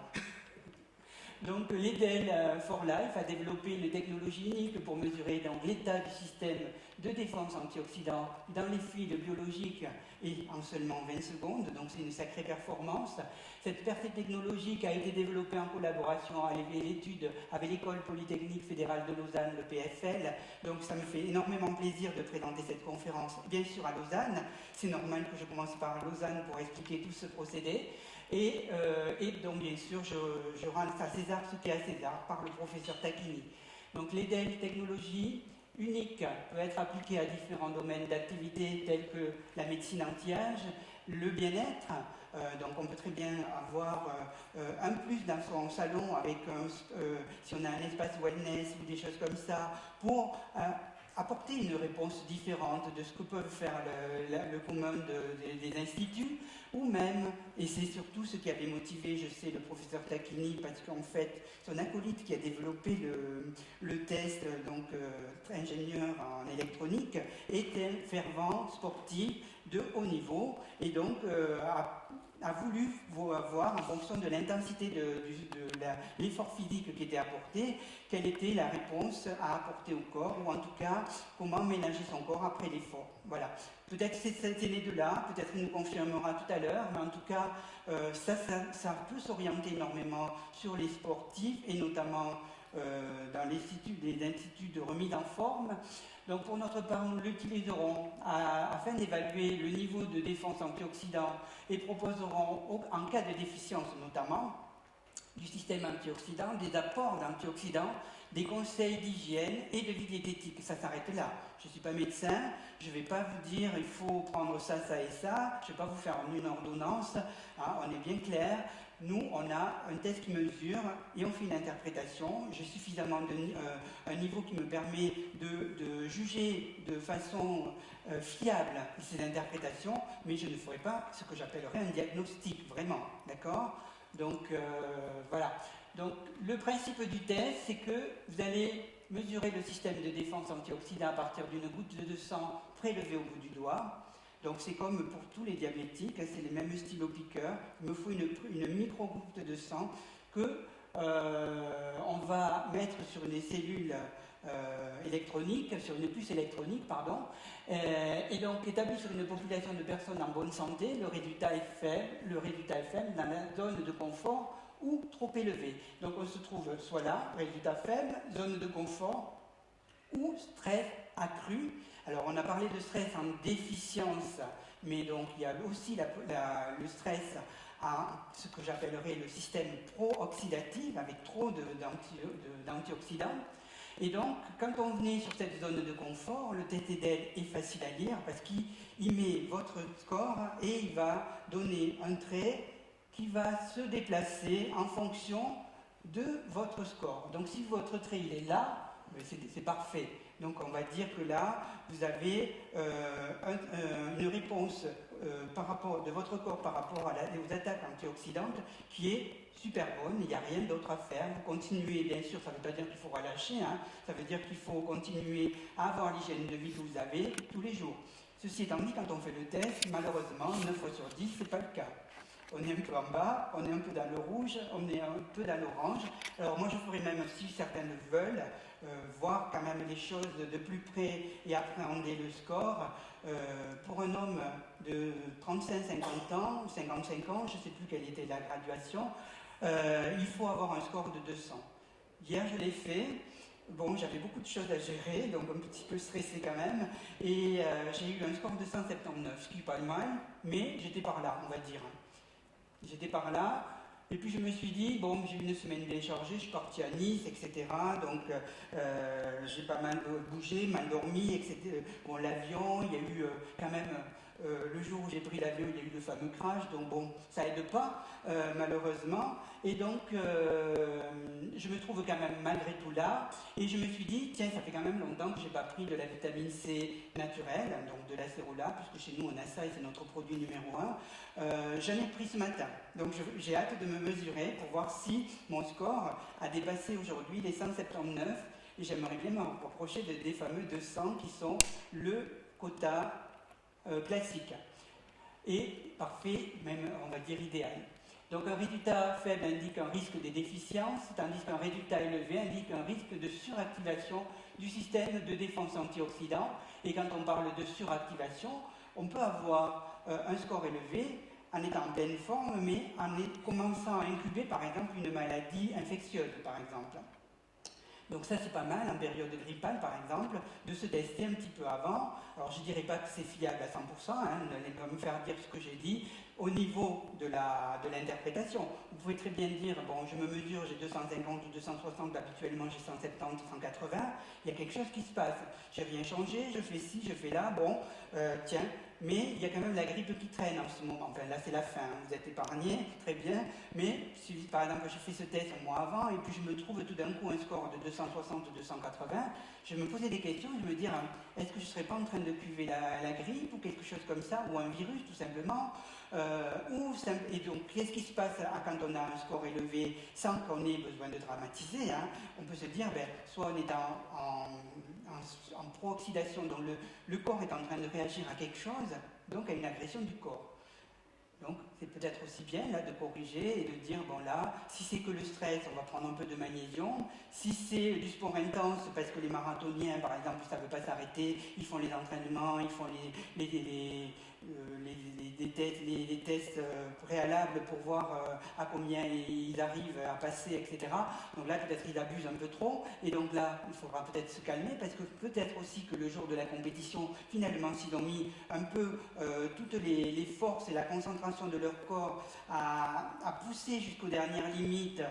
Donc l'EDEL for Life a développé une technologie unique pour mesurer l'état du système de défense antioxydant dans les fluides biologiques et en seulement 20 secondes, donc c'est une sacrée performance. Cette percée technologique a été développée en collaboration avec l'étude avec l'École Polytechnique Fédérale de Lausanne, le PFL, donc ça me fait énormément plaisir de présenter cette conférence, bien sûr à Lausanne. C'est normal que je commence par Lausanne pour expliquer tout ce procédé. Et donc, bien sûr, je rends à César ce qui est à César par le professeur Tacchini. Donc, l'EDEL technologie unique peut être appliquée à différents domaines d'activité tels que la médecine anti-âge, le bien-être. Donc, on peut très bien avoir un plus dans son salon avec, si on a un espace wellness ou des choses comme ça, pour apporter une réponse différente de ce que peuvent faire le commun des instituts, ou même, et c'est surtout ce qui avait motivé, je sais, le professeur Tacchini, parce qu'en fait, son acolyte qui a développé le test, donc ingénieur en électronique, était fervent sportif de haut niveau, et donc a voulu voir, en fonction de l'intensité de l'effort physique qui était apporté, quelle était la réponse à apporter au corps, ou en tout cas, comment ménager son corps après l'effort. Voilà. Peut-être que c'est né de là, peut-être qu'il nous confirmera tout à l'heure, mais en tout cas, ça peut s'orienter énormément sur les sportifs, et notamment dans les instituts de remise en forme. Donc pour notre part, nous l'utiliserons afin d'évaluer le niveau de défense antioxydant et proposerons, en cas de déficience notamment, du système antioxydant, des apports d'antioxydants, des conseils d'hygiène et de vie diététique. Ça s'arrête là. Je ne suis pas médecin, je ne vais pas vous dire il faut prendre ça, ça et ça, je ne vais pas vous faire une ordonnance, hein, on est bien clair. Nous, on a un test qui mesure et on fait une interprétation. J'ai suffisamment un niveau qui me permet de juger de façon fiable ces interprétations, mais je ne ferai pas ce que j'appellerais un diagnostic, vraiment, d'accord ? Donc, voilà. Donc, le principe du test, c'est que vous allez mesurer le système de défense antioxydant à partir d'une goutte de sang prélevée au bout du doigt. Donc c'est comme pour tous les diabétiques, c'est les mêmes stylos piqueurs. Il me faut une micro-goutte de sang que on va mettre sur des cellules électroniques, sur une puce électronique, pardon. Et donc établi sur une population de personnes en bonne santé, le résultat est faible dans la zone de confort ou trop élevé. Donc on se trouve soit là, résultat faible, zone de confort ou stress accru. Alors on a parlé de stress en déficience, mais donc il y a aussi le stress à ce que j'appellerais le système pro-oxydatif, avec trop d'antioxydants. Et donc, quand on venait sur cette zone de confort, le TTDL est facile à lire parce qu'il met votre score et il va donner un trait qui va se déplacer en fonction de votre score. Donc si votre trait il est là, c'est parfait. Donc on va dire que là, vous avez une réponse de votre corps par rapport aux attaques antioxydantes qui est super bonne, il n'y a rien d'autre à faire. Vous continuez, bien sûr, ça ne veut pas dire qu'il faut relâcher, hein, ça veut dire qu'il faut continuer à avoir l'hygiène de vie que vous avez tous les jours. Ceci étant dit, quand on fait le test, malheureusement, 9 fois sur 10, ce n'est pas le cas. On est un peu en bas, on est un peu dans le rouge, on est un peu dans l'orange. Alors moi je ferais même, si certains le veulent, voir quand même les choses de plus près et appréhender le score. Pour un homme de 35-50 ans, ou 55 ans, je ne sais plus quelle était la graduation, il faut avoir un score de 200. Hier je l'ai fait. Bon, j'avais beaucoup de choses à gérer, donc un petit peu stressé quand même, et j'ai eu un score de 179, ce qui n'est pas mal, mais j'étais par là, on va dire. J'étais par là, et puis je me suis dit, bon, j'ai eu une semaine bien chargée, je suis parti à Nice, etc. Donc j'ai pas mal bougé, mal dormi, etc. Bon, l'avion, il y a eu quand même, le jour où j'ai pris l'avion, il y a eu le fameux crash, donc bon, ça aide pas, malheureusement. Et donc, je me trouve quand même malgré tout là, et je me suis dit, tiens, ça fait quand même longtemps que j'ai pas pris de la vitamine C naturelle, donc de l'acérola, puisque chez nous on a ça et c'est notre produit numéro 1. J'en ai pris ce matin, donc j'ai hâte de me mesurer pour voir si mon score a dépassé aujourd'hui les 179, et j'aimerais bien me rapprocher des fameux 200 qui sont le quota classique, et parfait, même on va dire idéal. Donc un résultat faible indique un risque de déficience, tandis qu'un résultat élevé indique un risque de suractivation du système de défense antioxydant. Et quand on parle de suractivation, on peut avoir un score élevé en étant en pleine forme, mais en commençant à incuber par exemple une maladie infectieuse, par exemple. Donc ça c'est pas mal, en période grippale par exemple, de se tester un petit peu avant. Alors je ne dirais pas que c'est fiable à 100%, hein, vous n'allez pas me faire dire ce que j'ai dit, au niveau de l'interprétation. Vous pouvez très bien dire, bon je me mesure, j'ai 250 ou 260, habituellement j'ai 170, 180, il y a quelque chose qui se passe. J'ai rien changé, je fais ci, je fais là, bon, tiens, mais il y a quand même la grippe qui traîne en ce moment. Enfin là c'est la fin, hein. Vous êtes épargnés, très bien, mais si par exemple j'ai fait ce test un mois avant et puis je me trouve tout d'un coup un score de 260 ou 280, je me posais des questions et je me disais, est-ce que je ne serais pas en train de cuver la grippe ou quelque chose comme ça, ou un virus tout simplement, et donc qu'est-ce qui se passe quand on a un score élevé sans qu'on ait besoin de dramatiser, hein. On peut se dire, soit on est en pro-oxydation, donc le corps est en train de réagir à quelque chose, donc à une agression du corps. Donc c'est peut-être aussi bien là de corriger et de dire, bon là, si c'est que le stress, on va prendre un peu de magnésium. Si c'est du sport intense, parce que les marathoniens par exemple, ça ne veut pas s'arrêter, ils font les entraînements, ils font les tests préalables pour voir à combien ils arrivent à passer, etc. Donc là, peut-être ils abusent un peu trop, et donc là, il faudra peut-être se calmer, parce que peut-être aussi que le jour de la compétition, finalement, s'ils ont mis un peu toutes les forces et la concentration de leur corps à pousser jusqu'aux dernières limites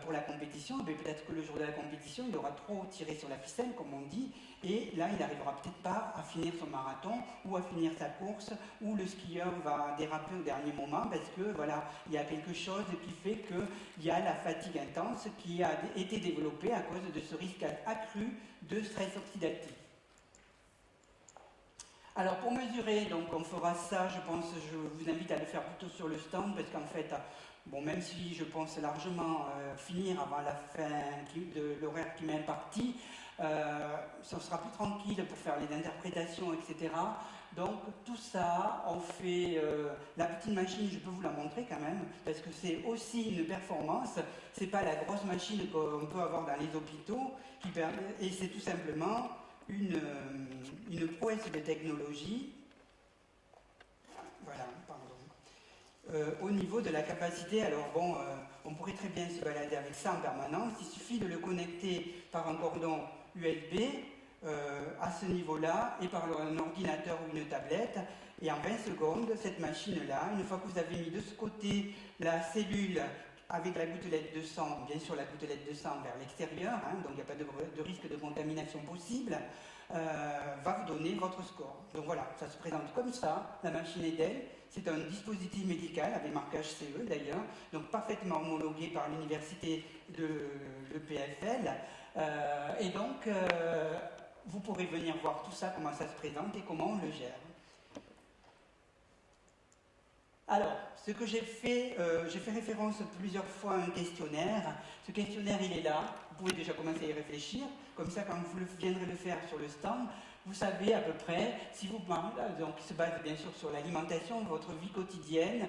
pour la compétition, mais peut-être que le jour de la compétition, il aura trop tiré sur la ficelle, comme on dit, et là, il n'arrivera peut-être pas à finir son marathon ou à finir sa course, ou le skieur va déraper au dernier moment parce que voilà, il y a quelque chose qui fait qu'il y a la fatigue intense qui a été développée à cause de ce risque accru de stress oxydatif. Alors pour mesurer, donc on fera ça, je pense, je vous invite à le faire plutôt sur le stand parce qu'en fait, bon, même si je pense largement finir avant la fin de l'horaire qui m'est imparti, ça sera plus tranquille pour faire les interprétations, etc. Donc tout ça, on fait la petite machine, je peux vous la montrer quand même, parce que c'est aussi une performance, c'est pas la grosse machine qu'on peut avoir dans les hôpitaux, et c'est tout simplement une prouesse de technologie, voilà, pardon, au niveau de la capacité. Alors bon, on pourrait très bien se balader avec ça en permanence, il suffit de le connecter par un cordon USB à ce niveau-là et par un ordinateur ou une tablette, et en 20 secondes, cette machine-là, une fois que vous avez mis de ce côté la cellule avec la gouttelette de sang, bien sûr la gouttelette de sang vers l'extérieur, hein, donc il n'y a pas de risque de contamination possible, va vous donner votre score. Donc voilà, ça se présente comme ça, la machine Edel, c'est un dispositif médical avec marquage CE d'ailleurs, donc parfaitement homologué par l'université de l'EPFL, et donc vous pourrez venir voir tout ça, comment ça se présente et comment on le gère. Alors, ce que j'ai fait référence plusieurs fois à un questionnaire. Ce questionnaire, il est là. Vous pouvez déjà commencer à y réfléchir. Comme ça, quand vous viendrez le faire sur le stand, vous savez à peu près, si vous donc il se base bien sûr sur l'alimentation, votre vie quotidienne,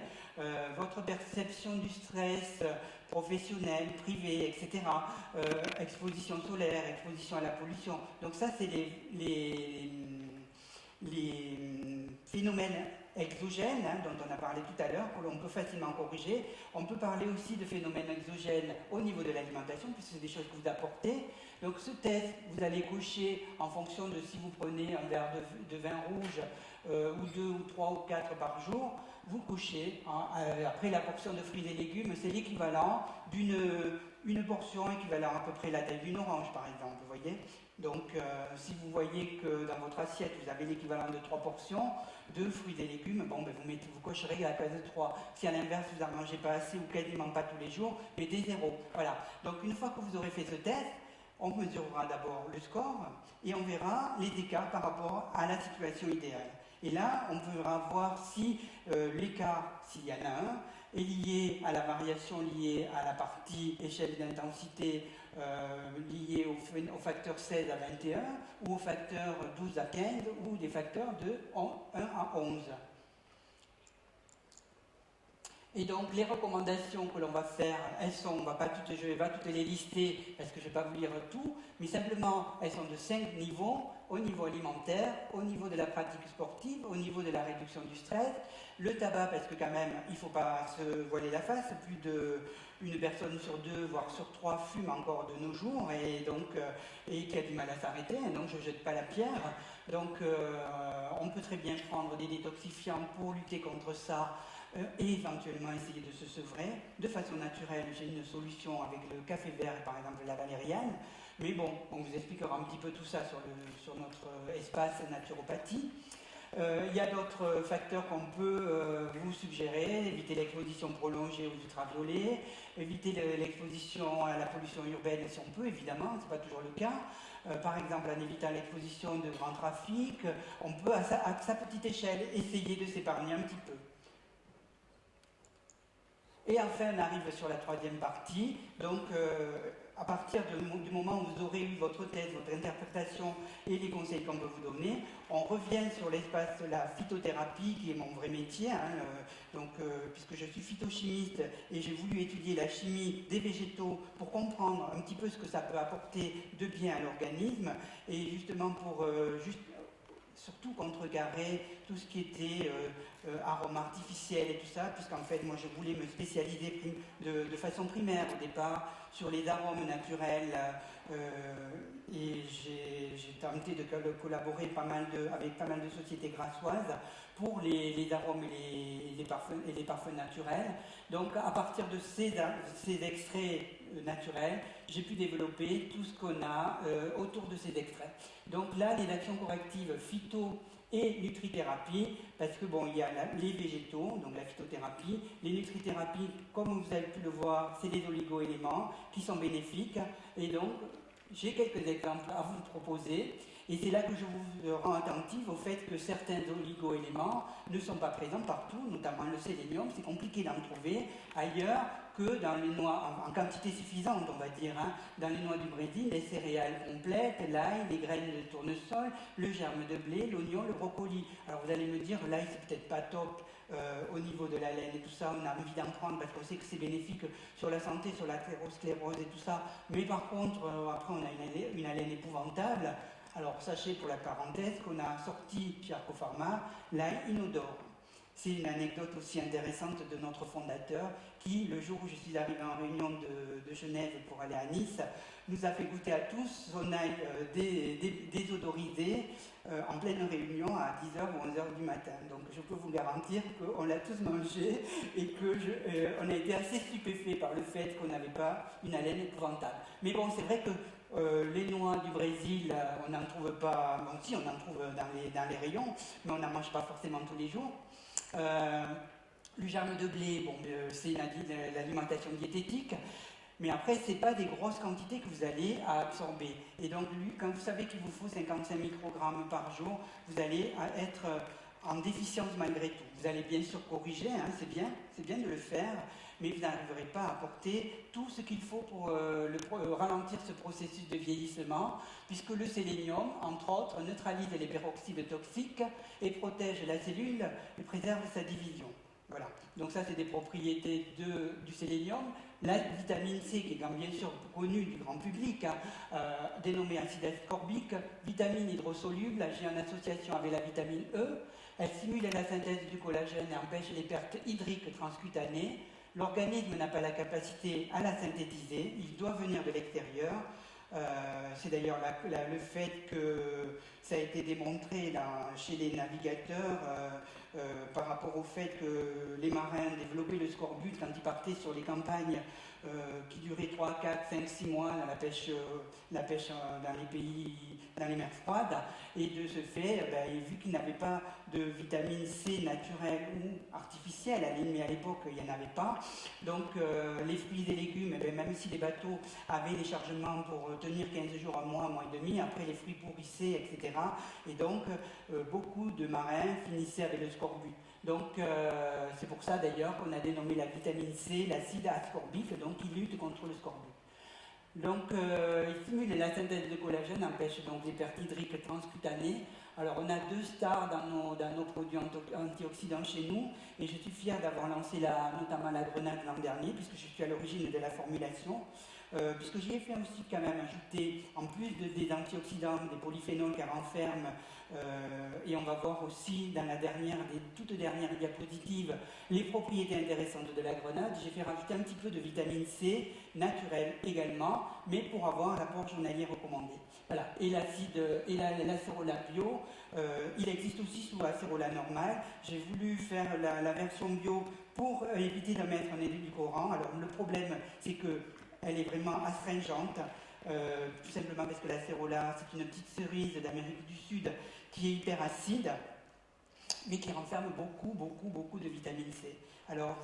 votre perception du stress professionnel, privé, etc. Exposition solaire, exposition à la pollution. Donc ça, c'est les phénomènes exogènes, hein, dont on a parlé tout à l'heure, que l'on peut facilement corriger. On peut parler aussi de phénomènes exogènes au niveau de l'alimentation, puisque c'est des choses que vous apportez. Donc ce test, vous allez cocher en fonction de si vous prenez un verre de vin rouge, ou 2 ou 3 ou 4 par jour, vous cochez. Hein, après la portion de fruits et légumes, c'est l'équivalent d'une portion équivalent à peu près la taille d'une orange, par exemple, vous voyez. Donc, si vous voyez que dans votre assiette, vous avez l'équivalent de 3 portions de fruits et légumes, bon, ben vous cocherez la case 3. Si à l'inverse, vous n'en mangez pas assez ou quasiment pas tous les jours, mettez 0. Voilà. Donc, une fois que vous aurez fait ce test, on mesurera d'abord le score et on verra les écarts par rapport à la situation idéale. Et là, on pourra voir si l'écart, s'il y en a un, est lié à la variation liée à la partie échelle d'intensité liée au facteur 16 à 21 ou au facteur 12 à 15 ou des facteurs de 1 à 11. Et donc les recommandations que l'on va faire, elles sont, je ne vais pas toutes les lister parce que je ne vais pas vous lire tout, mais simplement elles sont de 5 niveaux, au niveau alimentaire, au niveau de la pratique sportive, au niveau de la réduction du stress, le tabac parce que quand même il ne faut pas se voiler la face, plus d'une personne sur 2, voire sur 3 fume encore de nos jours et qui a du mal à s'arrêter, donc je ne jette pas la pierre. Donc on peut très bien prendre des détoxifiants pour lutter contre ça. Et éventuellement essayer de se sevrer. De façon naturelle, j'ai une solution avec le café vert et par exemple la valériane. Mais bon, on vous expliquera un petit peu tout ça sur notre espace naturopathie. Il y a d'autres facteurs qu'on peut vous suggérer, éviter l'exposition prolongée aux ultraviolets, éviter l'exposition à la pollution urbaine si on peut, évidemment, ce n'est pas toujours le cas. Par exemple, en évitant l'exposition de grand trafic, on peut à sa petite échelle essayer de s'épargner un petit peu. Et enfin, on arrive sur la troisième partie. Donc, à partir du moment où vous aurez eu votre thèse, votre interprétation et les conseils qu'on peut vous donner, on revient sur l'espace de la phytothérapie, qui est mon vrai métier. Hein, puisque je suis phytochimiste et j'ai voulu étudier la chimie des végétaux pour comprendre un petit peu ce que ça peut apporter de bien à l'organisme. Et justement, pour surtout contrecarrer tout ce qui était arômes artificiels et tout ça, puisqu'en fait, moi, je voulais me spécialiser de façon primaire au départ sur les arômes naturels, et j'ai tenté de collaborer avec pas mal de sociétés grassoises pour les arômes et les parfums naturels. Donc, à partir de ces extraits naturels, j'ai pu développer tout ce qu'on a autour de ces extraits. Donc là, les actions correctives phyto et nutrithérapie, parce que bon, il y a les végétaux, donc la phytothérapie, les nutrithérapies, comme vous avez pu le voir, c'est des oligo-éléments qui sont bénéfiques, et donc j'ai quelques exemples à vous proposer, et c'est là que je vous rends attentif au fait que certains oligo-éléments ne sont pas présents partout, notamment le sélénium, c'est compliqué d'en trouver ailleurs que dans les noix, en quantité suffisante, on va dire, hein, dans les noix du Brésil, les céréales complètes, l'ail, les graines de tournesol, le germe de blé, l'oignon, le brocoli. Alors vous allez me dire, l'ail c'est peut-être pas top au niveau de la laine et tout ça, on a envie d'en prendre parce qu'on sait que c'est bénéfique sur la santé, sur l'athérosclérose et tout ça, mais par contre, après on a une haleine épouvantable. Alors sachez pour la parenthèse qu'on a sorti chez Arcopharma l'ail inodore. C'est une anecdote aussi intéressante de notre fondateur qui, le jour où je suis arrivé en réunion de Genève pour aller à Nice, nous a fait goûter à tous son ail désodorisé en pleine réunion à 10h ou 11h du matin. Donc je peux vous garantir qu'on l'a tous mangé et qu'on a été assez stupéfaits par le fait qu'on n'avait pas une haleine épouvantable. Mais bon, c'est vrai que les noix du Brésil, on n'en trouve pas, bon si on en trouve dans les rayons, mais on n'en mange pas forcément tous les jours. Le germe de blé, bon, c'est l'alimentation diététique, mais après, ce n'est pas des grosses quantités que vous allez absorber. Et donc, quand vous savez qu'il vous faut 55 microgrammes par jour, vous allez être en déficience malgré tout. Vous allez bien sûr corriger, hein, c'est bien de le faire, mais vous n'arriverez pas à apporter tout ce qu'il faut pour ralentir ce processus de vieillissement, puisque le sélénium, entre autres, neutralise les peroxydes toxiques et protège la cellule et préserve sa division. Voilà, donc ça c'est des propriétés du sélénium. La vitamine C, qui est bien sûr connue du grand public, hein, dénommée acide ascorbique, vitamine hydrosoluble, agit en association avec la vitamine E. Elle stimule la synthèse du collagène et empêche les pertes hydriques transcutanées. L'organisme n'a pas la capacité à la synthétiser, il doit venir de l'extérieur. C'est d'ailleurs le fait que ça a été démontré chez les navigateurs par rapport au fait que les marins développaient le scorbut quand ils partaient sur les campagnes qui duraient 3, 4, 5, 6 mois dans la pêche dans les pays, dans les mers froides. Et de ce fait, vu qu'ils n'avaient pas de vitamine C naturelle ou artificielle, mais à l'époque il n'y en avait pas, donc les fruits et légumes, même si les bateaux avaient des chargements pour tenir 15 jours, un mois et demi, après les fruits pourrissaient, etc. Et donc beaucoup de marins finissaient avec le scorbut. Donc c'est pour ça d'ailleurs qu'on a dénommé la vitamine C l'acide ascorbique, donc il lutte contre le scorbut. Donc il stimule la synthèse de collagène, empêche donc les pertes hydriques transcutanées. Alors on a 2 stars dans nos produits antioxydants chez nous, et je suis fier d'avoir lancé notamment la grenade l'an dernier, puisque je suis à l'origine de la formulation. Puisque j'y ai fait aussi quand même ajouter, en plus des antioxydants, des polyphénols qu'elle renferme, et on va voir aussi dans des toutes dernières diapositives les propriétés intéressantes de la grenade. J'ai fait rajouter un petit peu de vitamine C naturelle également, mais pour avoir l'apport journalier recommandé. Voilà. Et l'acérola bio, il existe aussi sous acérola normal. J'ai voulu faire la version bio pour éviter de mettre un édulcorant. Alors le problème, c'est que elle est vraiment astringente, tout simplement parce que l'acérola, c'est une petite cerise d'Amérique du Sud qui est hyper acide, mais qui renferme beaucoup de vitamine C. Alors,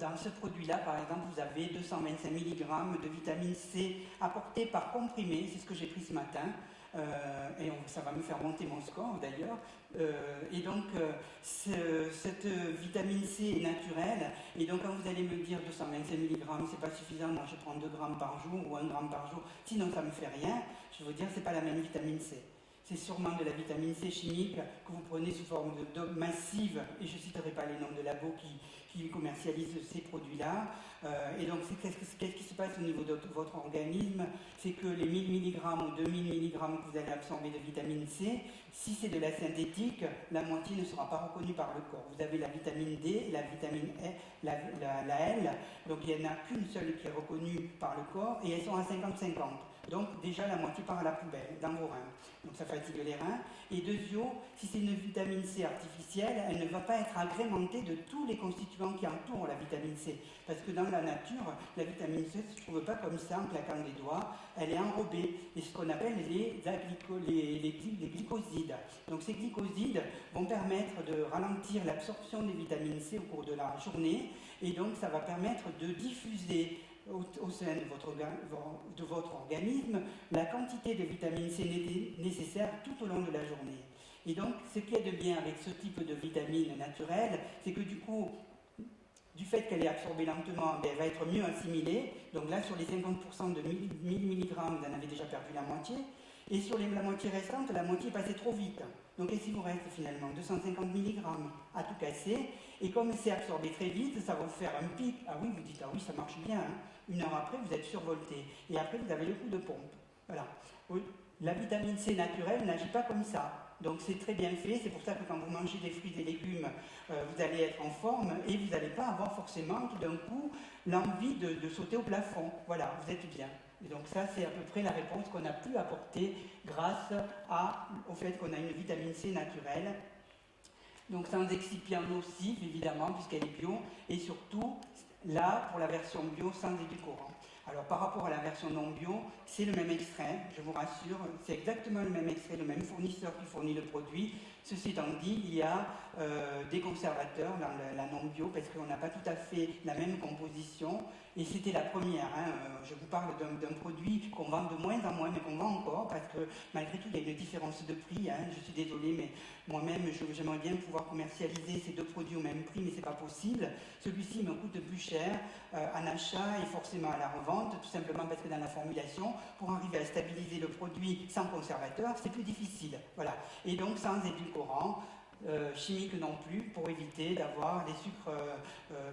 dans ce produit-là, par exemple, vous avez 225 mg de vitamine C apportée par comprimé, c'est ce que j'ai pris ce matin, et ça va me faire monter mon score d'ailleurs. Et donc, cette vitamine C est naturelle, et donc quand vous allez me dire 225 mg, c'est pas suffisant, moi je prends 2 grammes par jour ou 1 gramme par jour, sinon ça me fait rien, je vais vous dire, c'est pas la même vitamine C. C'est sûrement de la vitamine C chimique que vous prenez sous forme de doses massives, et je ne citerai pas les noms de labos qui commercialisent ces produits-là. Et donc, qu'est-ce qui se passe au niveau de votre organisme? C'est que les 1000 mg ou 2000 mg que vous allez absorber de vitamine C, si c'est de la synthétique, la moitié ne sera pas reconnue par le corps. Vous avez la vitamine D, la vitamine E, la L, donc il n'y en a qu'une seule qui est reconnue par le corps, et elles sont à 50-50. Donc déjà la moitié part à la poubelle, dans vos reins. Donc ça fatigue les reins. Et deuxièmement, si c'est une vitamine C artificielle, elle ne va pas être agrémentée de tous les constituants qui entourent la vitamine C. Parce que dans la nature, la vitamine C ne se trouve pas comme ça en claquant des doigts, elle est enrobée. Et ce qu'on appelle les glycosides. Donc ces glycosides vont permettre de ralentir l'absorption des vitamines C au cours de la journée. Et donc ça va permettre de diffuser au sein de votre organisme la quantité de vitamine C nécessaire tout au long de la journée. Et donc, ce qui est de bien avec ce type de vitamine naturelle, c'est que du coup, du fait qu'elle est absorbée lentement, elle va être mieux assimilée. Donc là, sur les 50% de 1000 mg, vous en avez déjà perdu la moitié. Et sur la moitié restante, la moitié est passée trop vite. Donc qu'est-ce qu'il vous reste finalement? 250 mg à tout casser. Et comme c'est absorbé très vite, ça va vous faire un pic. Ah oui, vous dites, ah oui, ça marche bien. Hein. Une heure après, vous êtes survolté. Et après, vous avez le coup de pompe. Voilà. La vitamine C naturelle n'agit pas comme ça. Donc c'est très bien fait. C'est pour ça que quand vous mangez des fruits et légumes, vous allez être en forme et vous n'allez pas avoir forcément tout d'un coup l'envie de sauter au plafond. Voilà, vous êtes bien. Et donc ça, c'est à peu près la réponse qu'on a pu apporter grâce au fait qu'on a une vitamine C naturelle. Donc sans excipient nocif, évidemment, puisqu'elle est bio, et surtout, là, pour la version bio, sans édulcorant. Alors par rapport à la version non bio, c'est le même extrait, je vous rassure, c'est exactement le même extrait, le même fournisseur qui fournit le produit. Ceci étant dit, il y a des conservateurs dans la non bio parce qu'on n'a pas tout à fait la même composition. Et c'était la première. Je vous parle d'un produit qu'on vend de moins en moins, mais qu'on vend encore parce que malgré tout, il y a une différence de prix. Je suis désolée, mais moi-même, j'aimerais bien pouvoir commercialiser ces deux produits au même prix, mais ce n'est pas possible. Celui-ci me coûte plus cher en achat et forcément à la revente, tout simplement parce que dans la formulation, pour arriver à stabiliser le produit sans conservateur, c'est plus difficile. Voilà. Et donc sans édulcorant, chimique non plus, pour éviter d'avoir des sucres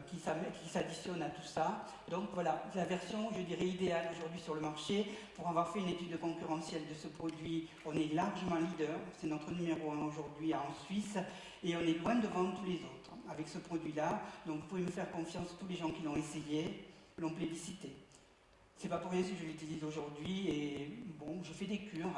qui s'additionnent à tout ça. Donc voilà, la version, je dirais, idéale aujourd'hui sur le marché. Pour avoir fait une étude concurrentielle de ce produit, on est largement leader. C'est notre numéro 1 aujourd'hui en Suisse. Et on est loin devant tous les autres avec ce produit-là. Donc vous pouvez me faire confiance, tous les gens qui l'ont essayé l'ont plébiscité. C'est pas pour rien si je l'utilise aujourd'hui et bon, je fais des cures,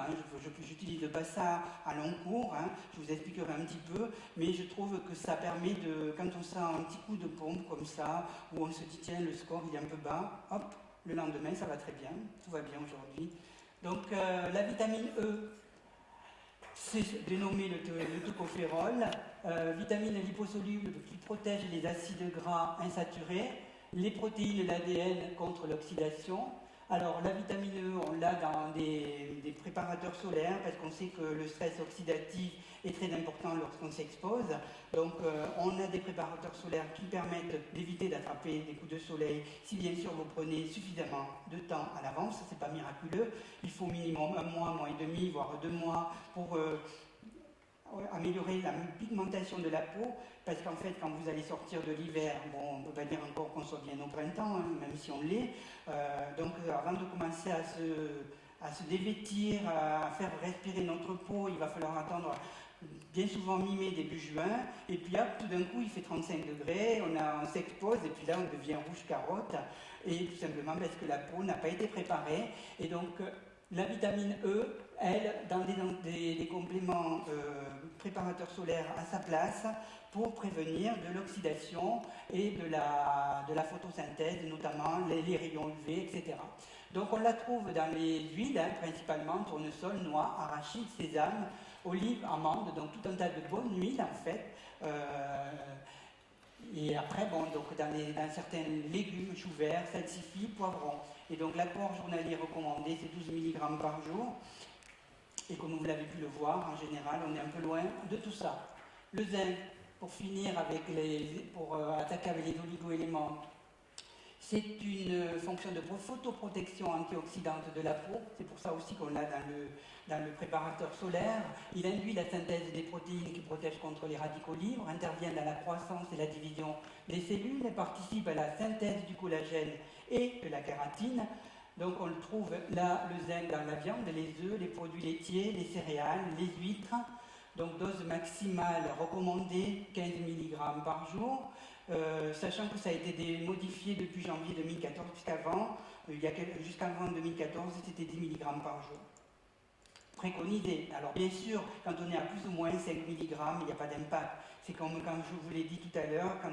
j'utilise pas ça à long cours, je vous expliquerai un petit peu, mais je trouve que ça permet de, quand on sent un petit coup de pompe comme ça, où on se dit tiens le score il est un peu bas, hop, le lendemain ça va très bien, tout va bien aujourd'hui. Donc la vitamine E, c'est dénommé le tocopherol, vitamine liposoluble qui protège les acides gras insaturés, les protéines et l'ADN contre l'oxydation. Alors la vitamine E, on l'a dans des préparateurs solaires parce qu'on sait que le stress oxydatif est très important lorsqu'on s'expose. Donc on a des préparateurs solaires qui permettent d'éviter d'attraper des coups de soleil si bien sûr vous prenez suffisamment de temps à l'avance. C'est pas miraculeux, il faut minimum un mois et demi, voire 2 mois pour améliorer la pigmentation de la peau, parce qu'en fait, quand vous allez sortir de l'hiver, bon, on ne peut pas dire encore qu'on soit bien au printemps, même si on l'est, donc avant de commencer à se dévêtir, à faire respirer notre peau, il va falloir attendre bien souvent mi-mai, début juin, et puis hop, tout d'un coup, il fait 35 degrés, on s'expose, et puis là, on devient rouge carotte, et tout simplement parce que la peau n'a pas été préparée, et donc la vitamine E, elle, dans des compléments préparateurs solaires à sa place pour prévenir de l'oxydation et de la photosynthèse, notamment les rayons UV, etc. Donc on la trouve dans les huiles, principalement tournesol, noix, arachide, sésame, olive, amande, donc tout un tas de bonnes huiles en fait. Et après, bon, donc dans certains légumes, choux verts, salsifis, poivrons. Et donc l'apport journalier recommandé, c'est 12 mg par jour. Et comme vous l'avez pu le voir, en général, on est un peu loin de tout ça. Le zinc, pour finir, pour attaquer avec les oligo-éléments, C'est une fonction de photoprotection antioxydante de la peau, c'est pour ça aussi qu'on l'a dans le préparateur solaire. Il induit la synthèse des protéines qui protègent contre les radicaux libres, intervient dans la croissance et la division des cellules, et participe à la synthèse du collagène et de la kératine. Donc on le trouve là, le zinc dans la viande, les œufs, les produits laitiers, les céréales, les huîtres. Donc dose maximale recommandée 15 mg par jour. Sachant que ça a été modifié depuis janvier 2014 jusqu'avant 2014, c'était 10 mg par jour. Préconisé. Alors bien sûr, quand on est à plus ou moins 5 mg, il n'y a pas d'impact. C'est comme quand je vous l'ai dit tout à l'heure, quand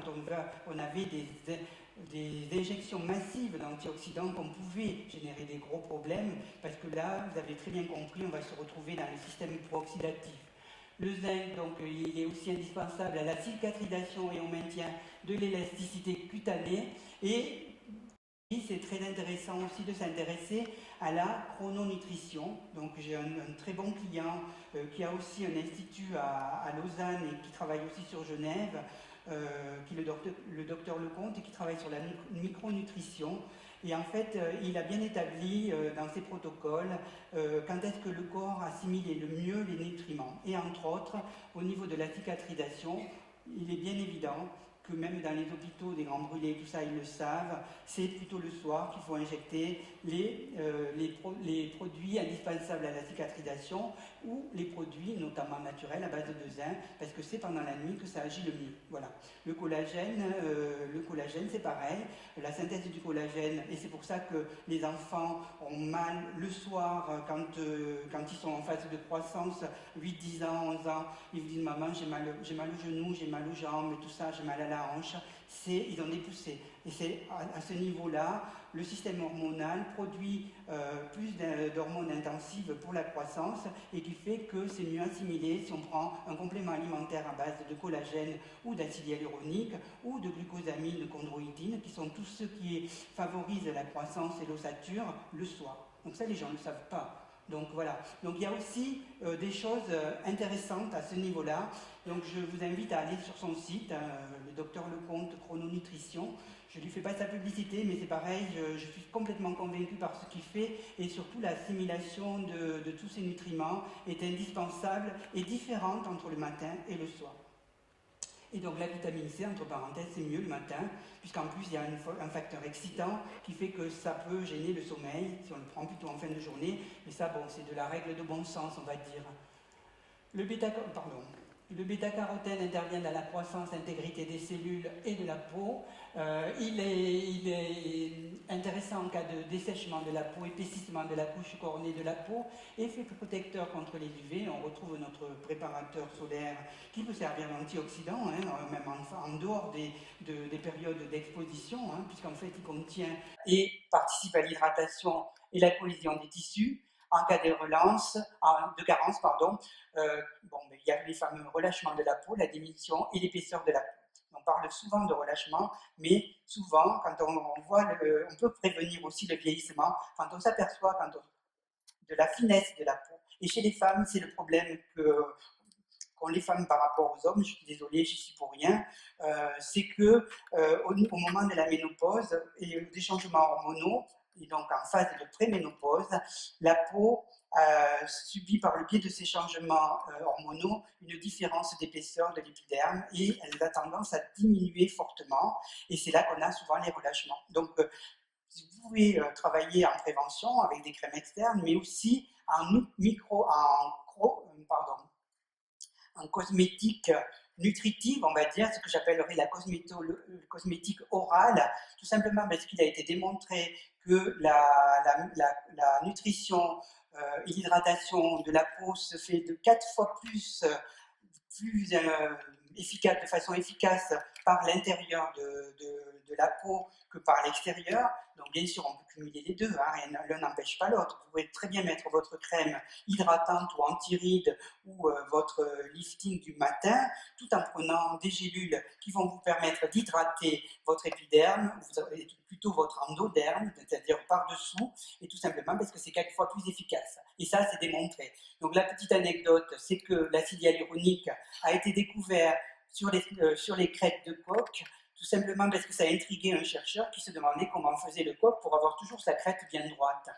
on avait des injections massives d'antioxydants qu'on pouvait générer des gros problèmes, parce que là, vous avez très bien compris, on va se retrouver dans le système pro-oxydatif. Le zinc, donc, il est aussi indispensable à la cicatrisation et au maintien de l'élasticité cutanée. Et c'est très intéressant aussi de s'intéresser à la chrononutrition. Donc j'ai un très bon client qui a aussi un institut à Lausanne et qui travaille aussi sur Genève, qui est le docteur Lecomte, et qui travaille sur la micronutrition. Et en fait, il a bien établi dans ses protocoles quand est-ce que le corps assimile le mieux les nutriments. Et entre autres, au niveau de la cicatrisation, il est bien évident que même dans les hôpitaux, des grands brûlés, tout ça, ils le savent, c'est plutôt le soir qu'il faut injecter les produits indispensables à la cicatrisation ou les produits, notamment naturels, à base de zinc, parce que c'est pendant la nuit que ça agit le mieux. Voilà. Le collagène, c'est pareil, la synthèse du collagène, et c'est pour ça que les enfants ont mal le soir quand ils sont en phase de croissance, 8, 10 ans, 11 ans, ils vous disent « Maman, j'ai mal au genou, j'ai mal aux jambes, tout ça, j'ai mal à la hanche », ils ont des poussées. Et c'est à ce niveau-là, le système hormonal produit plus d'hormones intensives pour la croissance et qui fait que c'est mieux assimilé si on prend un complément alimentaire à base de collagène ou d'acide hyaluronique ou de glucosamine, de chondroïtine, qui sont tous ceux qui favorisent la croissance et l'ossature le soir. Donc ça, les gens ne le savent pas. Donc voilà. Donc il y a aussi des choses intéressantes à ce niveau-là. Donc je vous invite à aller sur son site, le docteur Lecomte Chrononutrition. Je ne lui fais pas sa publicité, mais c'est pareil, je suis complètement convaincue par ce qu'il fait, et surtout l'assimilation de tous ces nutriments est indispensable et différente entre le matin et le soir. Et donc la vitamine C, entre parenthèses, c'est mieux le matin, puisqu'en plus il y a un facteur excitant qui fait que ça peut gêner le sommeil, si on le prend plutôt en fin de journée, mais ça, bon, c'est de la règle de bon sens, on va dire. Le bêta-carotène intervient dans la croissance, intégrité des cellules et de la peau. Il est intéressant en cas de dessèchement de la peau, épaississement de la couche cornée de la peau, effet protecteur contre les UV. On retrouve notre préparateur solaire qui peut servir d'antioxydant, même en dehors des périodes d'exposition, puisqu'en fait il contient et participe à l'hydratation et la cohésion des tissus. En cas de carence, il y a les fameux relâchements de la peau, la diminution et l'épaisseur de la peau. On parle souvent de relâchement, mais souvent, quand on peut prévenir aussi le vieillissement, quand on s'aperçoit de la finesse de la peau. Et chez les femmes, c'est le problème qu'ont les femmes par rapport aux hommes, je suis désolée, j'y suis pour rien, c'est que au moment de la ménopause et des changements hormonaux, et donc en phase de préménopause, la peau subit par le biais de ces changements hormonaux une différence d'épaisseur de l'épiderme et elle a tendance à diminuer fortement, et c'est là qu'on a souvent les relâchements. Donc vous pouvez travailler en prévention avec des crèmes externes, mais aussi en cosmétique nutritive, on va dire, ce que j'appellerais la cosmétique orale, tout simplement parce qu'il a été démontré que la nutrition et l'hydratation de la peau se fait de 4 fois plus efficace, de façon efficace par l'intérieur de la peau que par l'extérieur. Donc bien sûr, on peut cumuler les deux, l'un n'empêche pas l'autre. Vous pouvez très bien mettre votre crème hydratante ou anti-rides ou votre lifting du matin, tout en prenant des gélules qui vont vous permettre d'hydrater votre épiderme, plutôt votre endoderme, c'est-à-dire par-dessous, et tout simplement parce que c'est 4 fois plus efficace. Et ça, c'est démontré. Donc la petite anecdote, c'est que l'acide hyaluronique a été découvert sur les crêtes de coq, tout simplement parce que ça a intrigué un chercheur qui se demandait comment faisait le coq pour avoir toujours sa crête bien droite.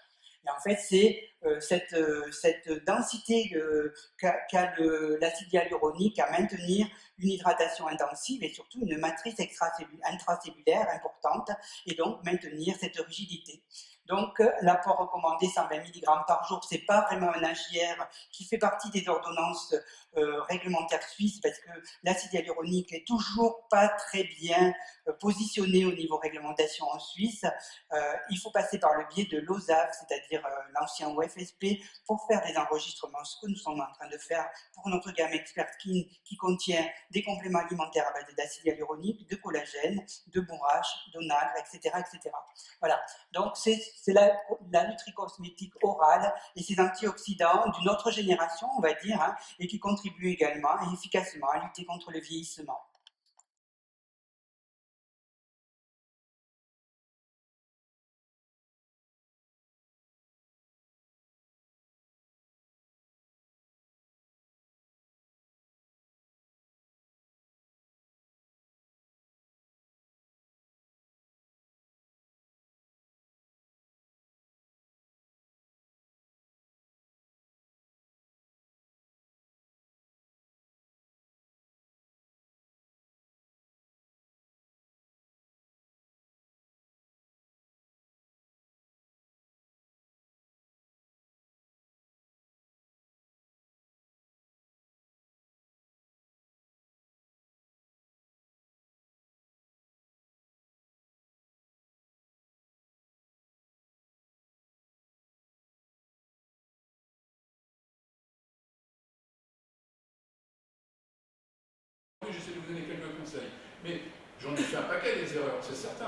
Et en fait, c'est cette densité qu'a l'acide hyaluronique à maintenir une hydratation intensive et surtout une matrice intracellulaire importante, et donc maintenir cette rigidité. Donc, l'apport recommandé, 120 mg par jour, c'est pas vraiment un AJR qui fait partie des ordonnances réglementaires suisses, parce que l'acide hyaluronique est toujours pas très bien positionné au niveau réglementation en Suisse. Il faut passer par le biais de l'OSAF, c'est-à-dire l'ancien OFSP, pour faire des enregistrements, ce que nous sommes en train de faire pour notre gamme Expert Skin, qui contient des compléments alimentaires à base d'acide hyaluronique, de collagène, de bourrache, d'onagre, etc., etc. Voilà. Donc, c'est la nutricosmétique orale et ces antioxydants d'une autre génération, on va dire, hein, et qui contribuent également et efficacement à lutter contre le vieillissement. J'essaie de vous donner quelques conseils, mais j'en ai fait un paquet des erreurs, c'est certain.